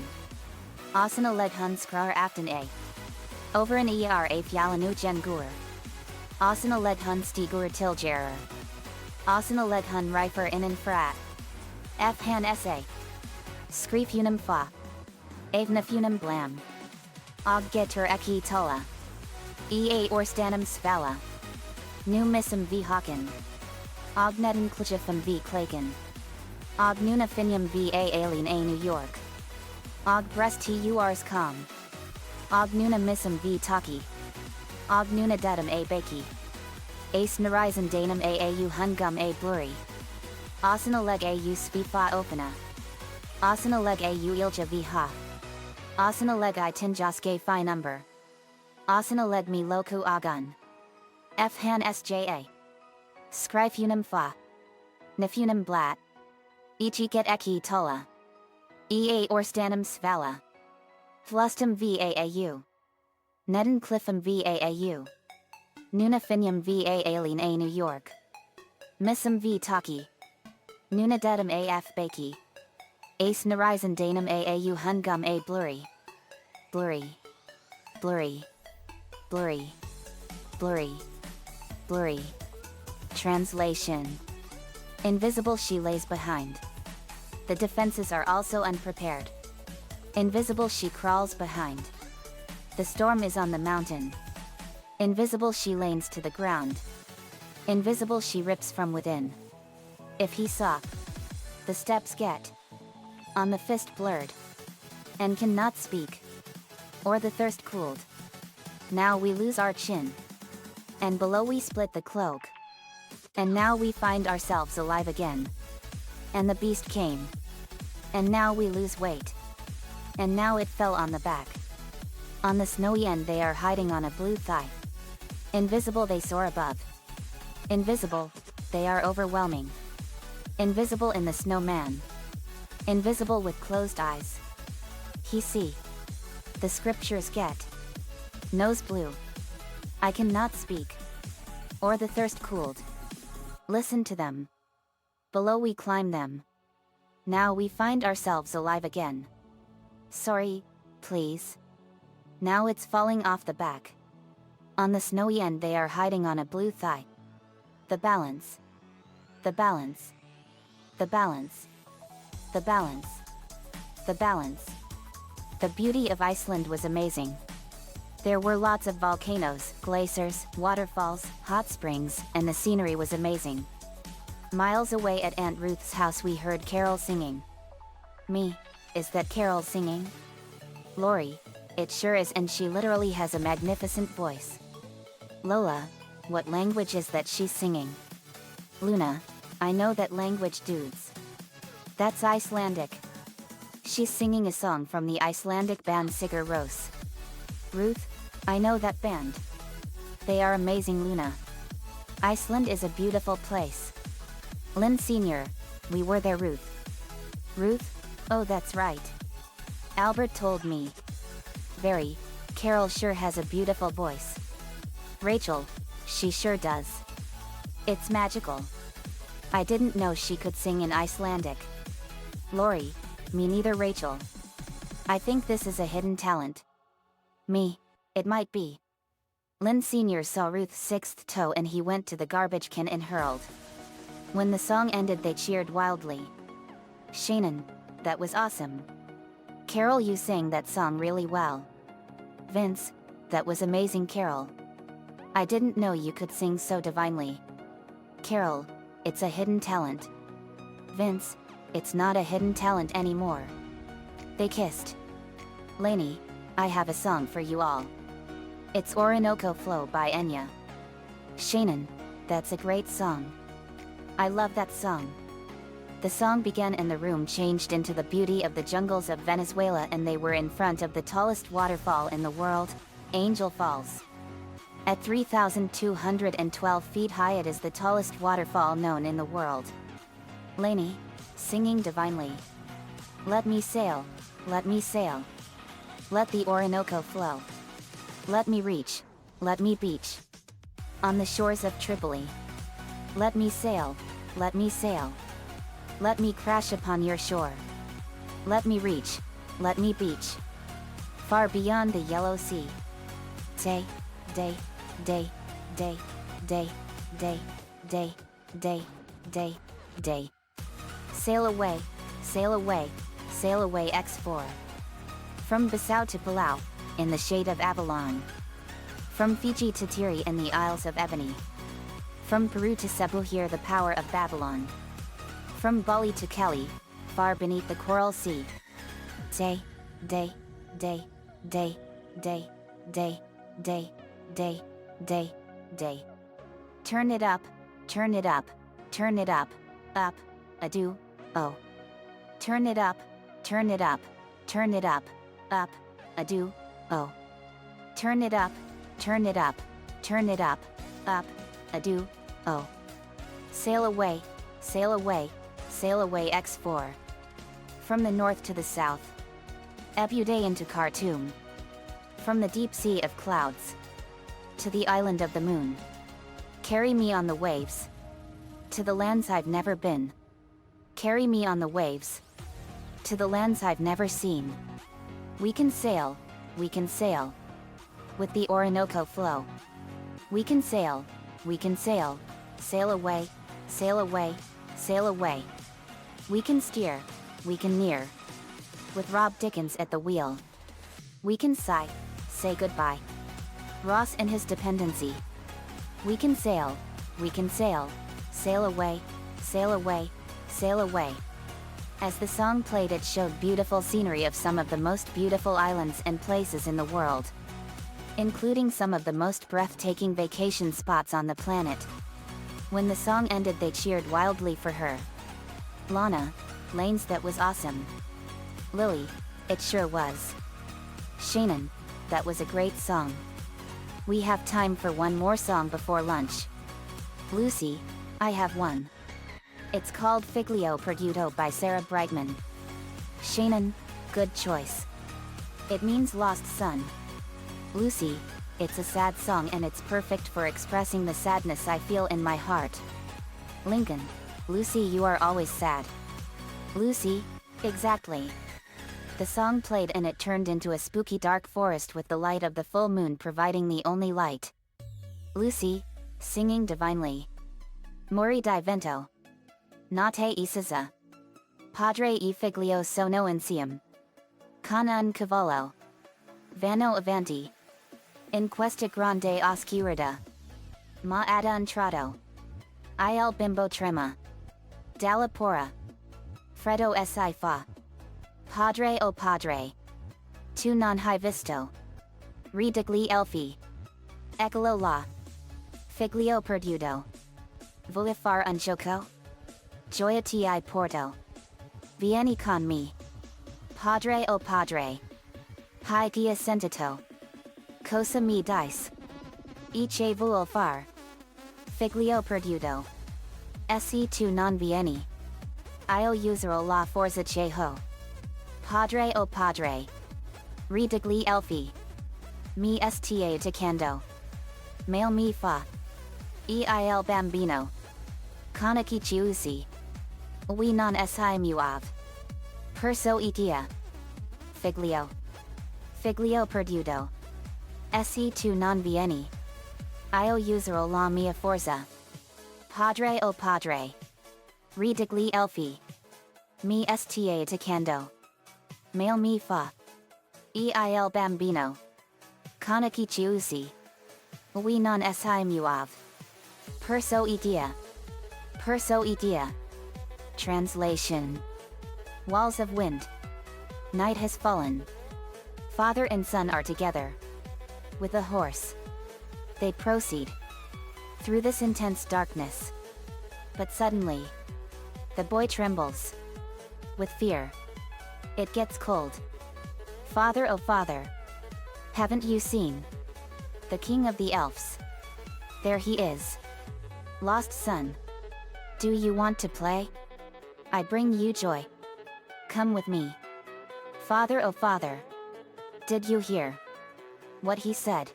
Asana leg hun skrar aften a. Over an a fjallanu gengur. Asana leg hun stigur tilgerer. Asana leg hun rifer innen frat. F han sa. Skrif unum fa. Avna funum blam. Og getur eki tulla. Ea orstanum svala. Nu missum v Haken. Og neden klujifum v Klaken. Og nuna finium v alien a New York. Og breast urs com. Og nuna missum v Taki. Og nuna dedum a Baki. Ace Narizan danum au hungum a blurry. Asana leg au svifa opena. Asana leg au ilja v ha. Asana leg I tinjaske fi number. Asana leg mi loku agun. F han sja. Skrifunum fa. Nifunum blat. Ichi get eki tulla. Ea orstanum svala. Flustum vaau. Neden cliffum vaau. Nuna finium va alien a New York. Missum v Taki. Nuna dedum af Baki. Ace Narizan danum au hungum a blurry. Blurry. Blurry. Blurry. Blurry. Blurry. Translation. Invisible she lays behind. The defenses are also unprepared. Invisible she crawls behind. The storm is on the mountain. Invisible she lanes to the ground. Invisible she rips from within. If he saw, the steps get on the fist blurred, and cannot speak, or the thirst cooled. Now we lose our chin, and below we split the cloak, and now we find ourselves alive again. And the beast came, and now we lose weight, and now it fell on the back. On the snowy end they are hiding on a blue thigh. Invisible they soar above. Invisible, they are overwhelming. Invisible in the snowman. Invisible with closed eyes. He see. The scriptures get. Nose blue. I cannot speak. Or the thirst cooled. Listen to them. Below we climb them. Now we find ourselves alive again. Sorry, please. Now it's falling off the back. On the snowy end they are hiding on a blue thigh. The balance. The balance. The balance. The balance. The balance. The beauty of Iceland was amazing. There were lots of volcanoes, glaciers, waterfalls, hot springs, and the scenery was amazing. Miles away at Aunt Ruth's house we heard Carol singing. Me, is that Carol singing? Lori, it sure is, and she literally has a magnificent voice. Lola, what language is that she's singing? Luna, I know that language, dudes. That's Icelandic. She's singing a song from the Icelandic band Sigur Rós. Ruth, I know that band. They are amazing, Luna. Iceland is a beautiful place. Lynn Sr., we were there, Ruth. Ruth, oh that's right. Albert told me. Very, Carol sure has a beautiful voice. Rachel, she sure does. It's magical. I didn't know she could sing in Icelandic. Lori, me neither, Rachel. I think this is a hidden talent. Me, it might be. Lynn Sr. saw Ruth's sixth toe and he went to the garbage can and hurled. When the song ended they cheered wildly. Shannon, that was awesome. Carol, you sang that song really well. Vince, that was amazing, Carol. I didn't know you could sing so divinely. Carol, it's a hidden talent. Vince, it's not a hidden talent anymore. They kissed. Lainey, I have a song for you all. It's Orinoco Flow by Enya. Shannon, that's a great song. I love that song. The song began and the room changed into the beauty of the jungles of Venezuela and they were in front of the tallest waterfall in the world, Angel Falls. At 3,212 feet high it is the tallest waterfall known in the world. Lainey, singing divinely. Let me sail, let me sail. Let the Orinoco flow. Let me reach, let me beach. On the shores of Tripoli. Let me sail, let me sail. Let me crash upon your shore. Let me reach. Let me beach. Far beyond the yellow sea. Day, day, day, day, day, day, day, day, day, day. Sail away, sail away, sail away X4. From Bissau to Palau, in the shade of Avalon. From Fiji to Tiri in the Isles of Ebony. From Peru to Cebu, hear the power of Babylon. From Bali to Cali, far beneath the Coral Sea. Day, day, day, day, day, day, day, day, day, day. Turn it up, turn it up, turn it up, up, adieu, oh. Turn it up, turn it up, turn it up, adieu, oh. Turn it up, turn it up, turn it up, adieu, oh. Sail away, sail away, sail away X4. From the north to the south. Ebuday into Khartoum. From the deep sea of clouds. To the island of the moon. Carry me on the waves. To the lands I've never been. Carry me on the waves. To the lands I've never seen. We can sail, we can sail. With the Orinoco flow. We can sail, sail away, sail away, sail away. We can steer, we can near. With Rob Dickens at the wheel. We can sigh, say goodbye. Ross and his dependency. We can sail, sail away, sail away, sail away. As the song played, it showed beautiful scenery of some of the most beautiful islands and places in the world. Including some of the most breathtaking vacation spots on the planet. When the song ended, they cheered wildly for her. Lana, Lanes, that was awesome. Lily, it sure was. Shannon, that was a great song. We have time for one more song before lunch. Lucy, I have one. It's called Figlio Perduto by Sarah Brightman. Shannon, good choice. It means lost son. Lucy, it's a sad song and it's perfect for expressing the sadness I feel in my heart. Lincoln, Lucy, you are always sad. Lucy, exactly. The song played and it turned into a spooky dark forest with the light of the full moon providing the only light. Lucy, singing divinely. Mori di vento. Notte e Zaza. Padre e figlio sono insieme. Cana un cavallo. Vanno avanti. In questa grande oscurità. Ma ad un tratto. Il bimbo trema. Dalla pora. Freddo si fa. Padre o padre. Tu non hai visto. Ridigli elfi. Eccolo là. Figlio perduto. Vuoi far un gioco? Gioia ti porto. Vieni con me. Padre o padre. Hai gia sentito. Cosa mi dice? E che vuol far? Figlio perduto. Se tu non vieni. Io userò la forza che ho. Padre o padre. Ridigli elfi. Mi sta toccando. Mail mi fa. Il bambino. Cona chi ci usi. We non si muove. Perso itia. Figlio. Figlio perduto. Se tu non vieni. Io userò la mia forza. Padre o padre. Ridigli elfi. Mi sta toccando. Mail mi fa. Il bambino. Cona chi ci usi. We non si muove. Perso itia. Perso itia. Translation. Walls of wind. Night has fallen. Father and son are together. With a horse. They proceed. Through this intense darkness. But suddenly. The boy trembles. With fear. It gets cold. Father, oh father. Haven't you seen? The king of the elves. There he is. Lost son. Do you want to play? I bring you joy. Come with me. Father, oh father. Did you hear what he said?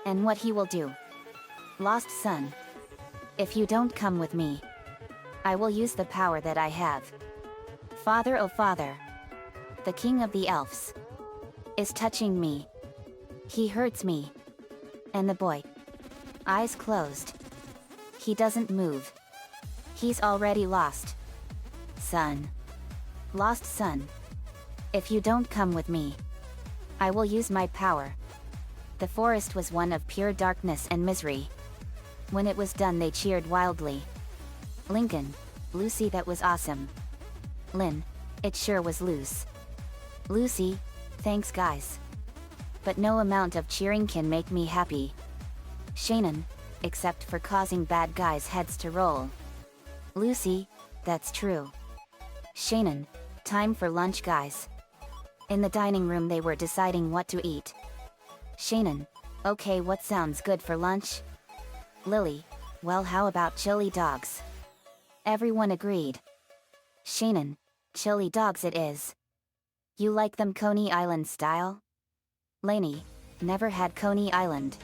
And what he will do? Lost son. If you don't come with me, I will use the power that I have. Father, oh father. the king of the elves, is touching me. He hurts me. And the boy, eyes closed. He doesn't move. He's already lost. Son. Lost son. If you don't come with me, I will use my power. The forest was one of pure darkness and misery. When it was done, they cheered wildly. Lincoln, Lucy, that was awesome. Lynn, it sure was loose. Lucy, thanks guys. But no amount of cheering can make me happy. Shannon, except for causing bad guys' heads to roll. Lucy, that's true. Shannon, time for lunch guys. In the dining room they were deciding what to eat. Shannon, okay, what sounds good for lunch? Lily, well, how about chili dogs? Everyone agreed. Shannon, chili dogs it is. You like them Coney Island style? Lainey, never had Coney Island.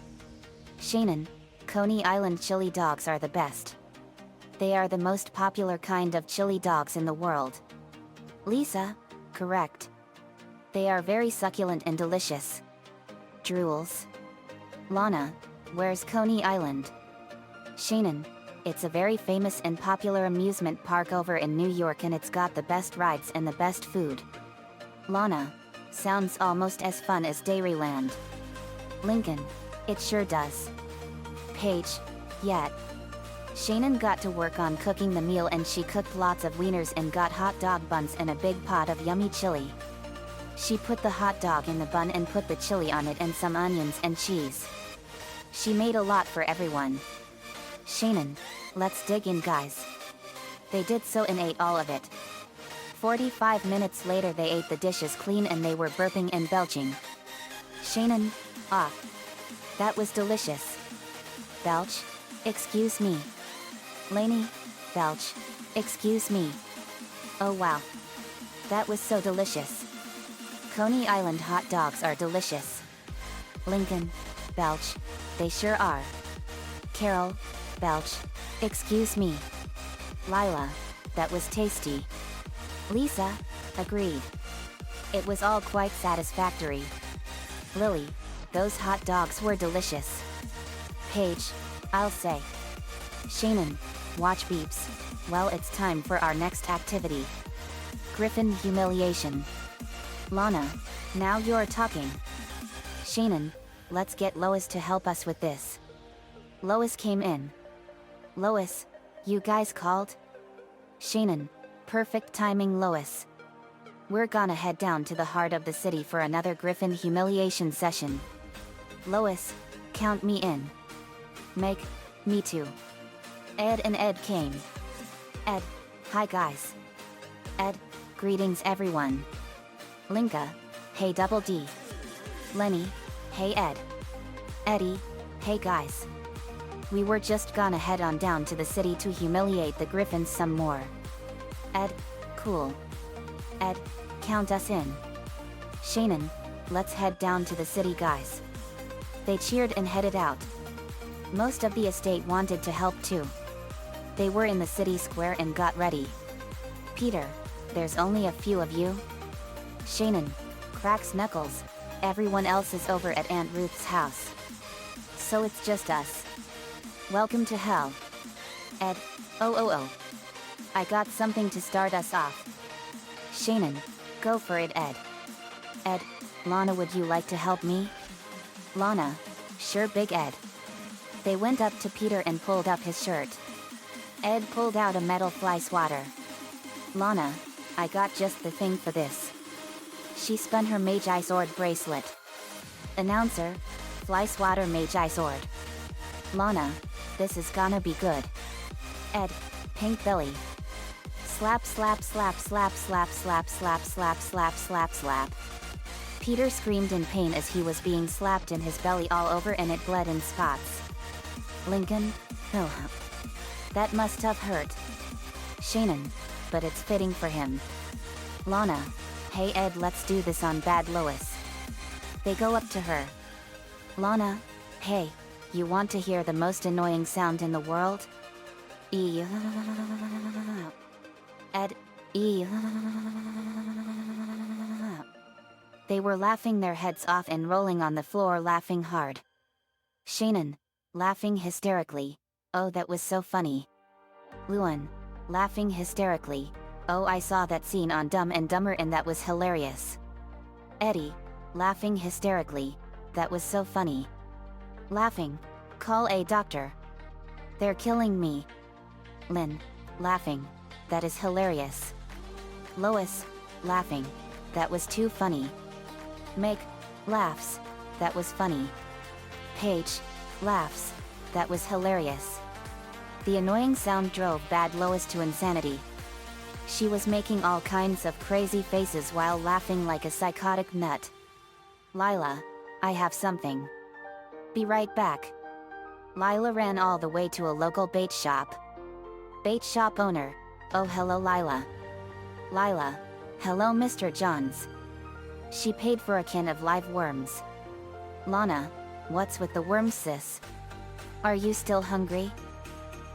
Shannon, Coney Island chili dogs are the best. They are the most popular kind of chili dogs in the world. Lisa, correct. They are very succulent and delicious. Drools. Lana, where's Coney Island? Shannon, it's a very famous and popular amusement park over in New York and it's got the best rides and the best food. Lana, sounds almost as fun as Dairyland. Lincoln, it sure does. Paige, yet. Shannon got to work on cooking the meal and she cooked lots of wieners and got hot dog buns and a big pot of yummy chili. She put the hot dog in the bun and put the chili on it and some onions and cheese. She made a lot for everyone. Shannon, let's dig in guys. They did so and ate all of it. 45 minutes later they ate the dishes clean and they were burping and belching. Shannon, ah. That was delicious. Belch, excuse me. Lainey, belch, excuse me. Oh wow. That was so delicious. Coney Island hot dogs are delicious. Lincoln, belch, they sure are. Carol, belch, excuse me. Lila, that was tasty. Lisa, agreed. It was all quite satisfactory. Lily, those hot dogs were delicious. Paige, I'll say. Shannon, watch beeps. Well, it's time for our next activity. Griffin humiliation. Lana, now you're talking. Shannon, let's get Lois to help us with this. Lois came in. Lois, you guys called? Shannon, perfect timing Lois. We're gonna head down to the heart of the city for another Griffin humiliation session. Lois, count me in. Meg, me too. Ed and Ed came. Ed, hi guys. Ed, greetings everyone. Linka, hey Double D. Lenny, hey Ed. Eddie, hey guys. We were just gonna head on down to the city to humiliate the Griffins some more. Ed, cool. Ed, count us in. Shannon, let's head down to the city guys. They cheered and headed out. Most of the estate wanted to help too. They were in the city square and got ready. Peter, there's only a few of you? Shannon, cracks knuckles, everyone else is over at Aunt Ruth's house. So it's just us. Welcome to hell. Ed, oh. I got something to start us off. Shannon, go for it Ed. Ed, Lana, would you like to help me? Lana, sure Big Ed. They went up to Peter and pulled up his shirt. Ed pulled out a metal fly swatter. Lana, I got just the thing for this. She spun her Magi Sword bracelet. Announcer, fly swatter Magi Sword. Lana, this is gonna be good. Ed, pink belly. Slap slap slap slap slap slap slap slap slap slap slap. Peter screamed in pain as he was being slapped in his belly all over and it bled in spots. Lincoln, oh. That must have hurt. Shannon, but it's fitting for him. Lana, hey Ed, let's do this on Bad Lois. They go up to her. Lana, hey, you want to hear the most annoying sound in the world? Ed, They were laughing their heads off and rolling on the floor laughing hard. Shannon, laughing hysterically. Oh, that was so funny. Luan, laughing hysterically. Oh, I saw that scene on Dumb and Dumber and that was hilarious. Eddie, laughing hysterically. That was so funny. Laughing. Call a doctor. They're killing me. Lynn, laughing. That is hilarious. Lois, laughing. That was too funny. Meg, laughs. That was funny. Paige, laughs. That was hilarious. The annoying sound drove Bad Lois to insanity. She was making all kinds of crazy faces while laughing like a psychotic nut. Lila, I have something. Be right back. Lila ran all the way to a local bait shop. Bait shop owner, oh hello Lila. Lila, hello Mr. Johns. She paid for a can of live worms. Lana, what's with the worms sis? Are you still hungry?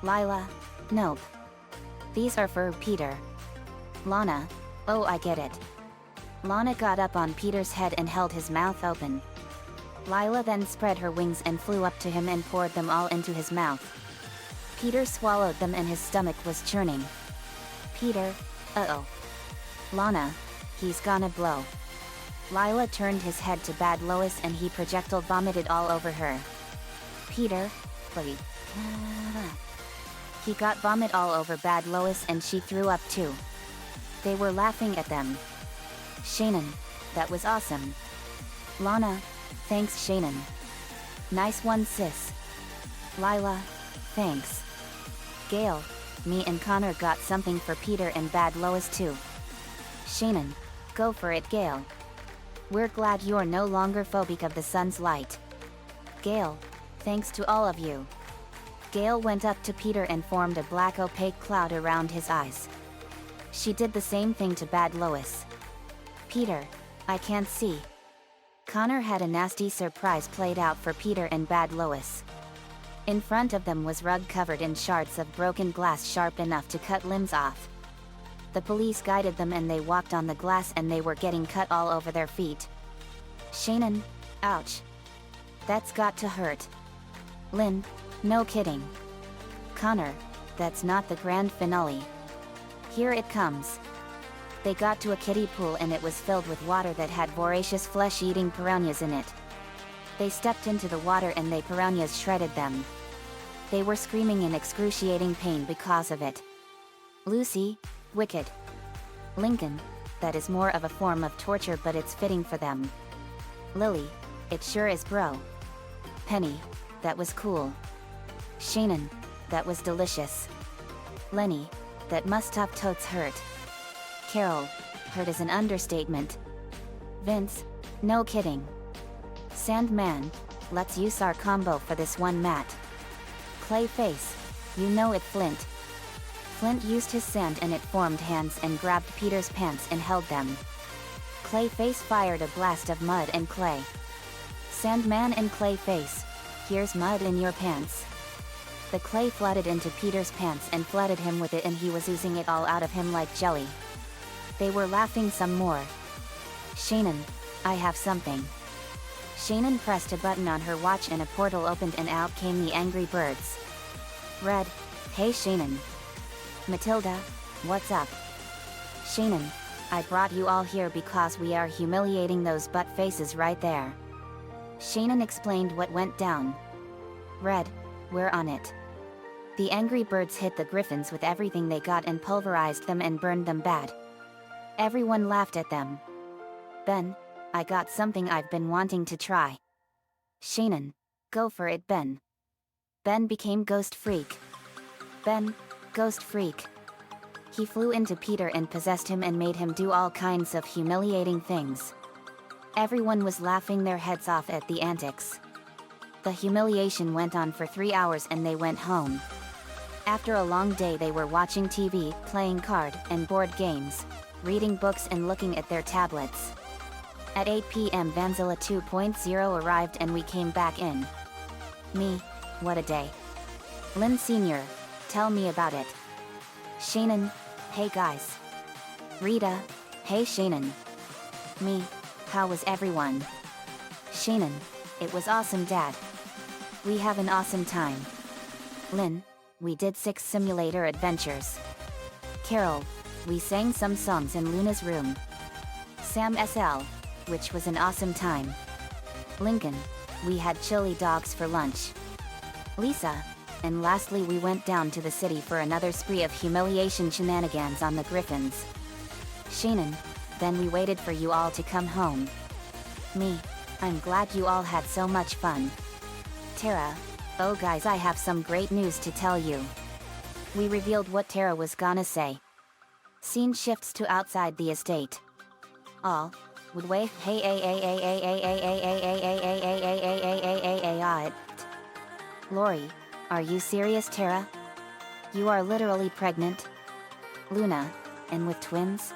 Lila, nope. These are for Peter. Lana, oh I get it. Lana got up on Peter's head and held his mouth open. Lila then spread her wings and flew up to him and poured them all into his mouth. Peter swallowed them and his stomach was churning. Peter, uh-oh. Lana, he's gonna blow. Lila turned his head to Bad Lois and he projectile vomited all over her. Peter, please. He got vomit all over Bad Lois and she threw up too. They were laughing at them. Shannon, that was awesome. Lana, thanks Shannon. Nice one sis. Lila, thanks. Gail, me and Connor got something for Peter and Bad Lois too. Shannon, go for it Gail. We're glad you're no longer phobic of the sun's light. Gail, thanks to all of you. Gail went up to Peter and formed a black opaque cloud around his eyes. She did the same thing to Bad Lois. Peter, I can't see. Connor had a nasty surprise played out for Peter and Bad Lois. In front of them was rug covered in shards of broken glass sharp enough to cut limbs off. The police guided them and they walked on the glass and they were getting cut all over their feet. Shannon, ouch. That's got to hurt. Lynn, no kidding. Connor, that's not the grand finale. Here it comes. They got to a kiddie pool and it was filled with water that had voracious flesh-eating piranhas in it. They stepped into the water and the piranhas shredded them. They were screaming in excruciating pain because of it. Lucy, wicked. Lincoln, that is more of a form of torture but it's fitting for them. Lily, it sure is bro. Penny, that was cool. Shannon, that was delicious. Lenny, that must have totes hurt. Carol, hurt is an understatement. Vince, no kidding. Sandman, let's use our combo for this one Matt. Clayface, you know it Flint. Flint used his sand and it formed hands and grabbed Peter's pants and held them. Clayface fired a blast of mud and clay. Sandman and Clayface, here's mud in your pants. The clay flooded into Peter's pants and flooded him with it and he was oozing it all out of him like jelly. They were laughing some more. Shannon, I have something. Shannon pressed a button on her watch and a portal opened and out came the angry birds. Red, hey Shannon. Matilda, what's up? Shannon, I brought you all here because we are humiliating those butt faces right there. Shannon explained what went down. Red, we're on it. The angry birds hit the griffins with everything they got and pulverized them and burned them bad. Everyone laughed at them. Ben, I got something I've been wanting to try. Shannon, go for it Ben. Ben became Ghost Freak. Ben, Ghost Freak. He flew into Peter and possessed him and made him do all kinds of humiliating things. Everyone was laughing their heads off at the antics. The humiliation went on for 3 hours and they went home. After a long day they were watching TV, playing card and board games, reading books and looking at their tablets. At 8 p.m. Vanzilla 2.0 arrived and we came back in. Me, what a day. Lynn Sr., tell me about it. Shannon, hey guys. Rita, hey Shannon. Me, How was everyone? Shannon, it was awesome, Dad. We have an awesome time. Lynn, we did 6 simulator adventures. Carol, we sang some songs in Luna's room. Sam SL, which was an awesome time. Lincoln, we had chili dogs for lunch. Lisa, and lastly we went down to the city for another spree of humiliation shenanigans on the Griffins. Shannon, then we waited for you all to come home. Me, I'm glad you all had so much fun. Tara, oh guys, I have some great news to tell you. We revealed what Tara was gonna say. Scene shifts to outside the estate. All would wait. Hey, Lori, are you serious, Tara? You are literally pregnant? Luna, and with twins?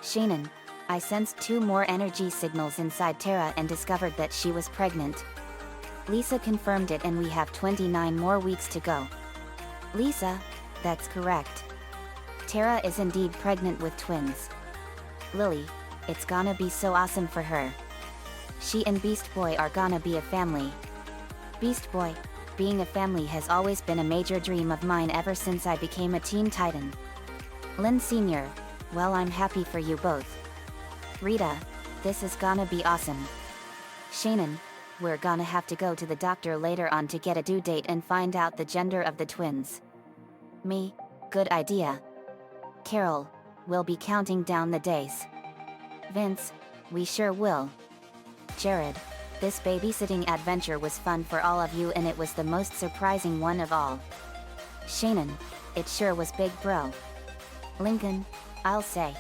Shannon, I sensed 2 more energy signals inside Tara and discovered that she was pregnant. Lisa confirmed it and we have 29 more weeks to go. Lisa, that's correct. Tara is indeed pregnant with twins. Lily, it's gonna be so awesome for her. She and Beast Boy are gonna be a family. Beast Boy, being a family has always been a major dream of mine ever since I became a Teen Titan. Lynn Sr., well, I'm happy for you both. Rita, this is gonna be awesome. Shannon, we're gonna have to go to the doctor later on to get a due date and find out the gender of the twins. Me, good idea. Carol, we'll be counting down the days. Vince, we sure will. Jared, this babysitting adventure was fun for all of you and it was the most surprising one of all. Shannon, it sure was big, bro. Lincoln, I'll say.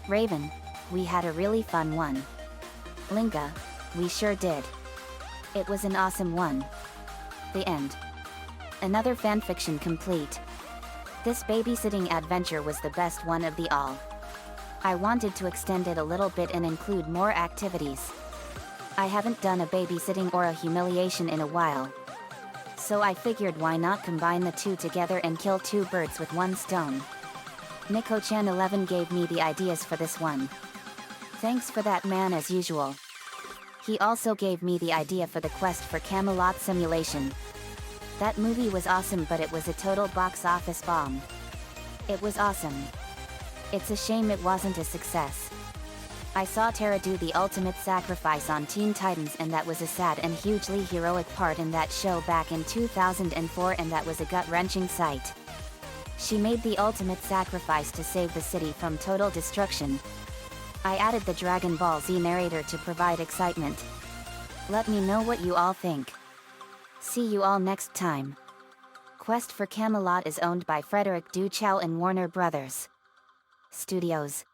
Raven, we had a really fun one. Linka, we sure did. It was an awesome one. The end. Another fanfiction complete. This babysitting adventure was the best one of the all. I wanted to extend it a little bit and include more activities. I haven't done a babysitting or a humiliation in a while. So I figured why not combine the 2 together and kill 2 birds with 1 stone. Nico-chan 11 gave me the ideas for this one. Thanks for that, man, as usual. He also gave me the idea for the quest for Camelot Simulation. That movie was awesome, but it was a total box office bomb. It was awesome. It's a shame it wasn't a success. I saw Tara do the ultimate sacrifice on Teen Titans and that was a sad and hugely heroic part in that show back in 2004 and that was a gut-wrenching sight. She made the ultimate sacrifice to save the city from total destruction. I added the Dragon Ball Z narrator to provide excitement. Let me know what you all think. See you all next time. Quest for Camelot is owned by Frederick Du Chow and Warner Brothers Studios.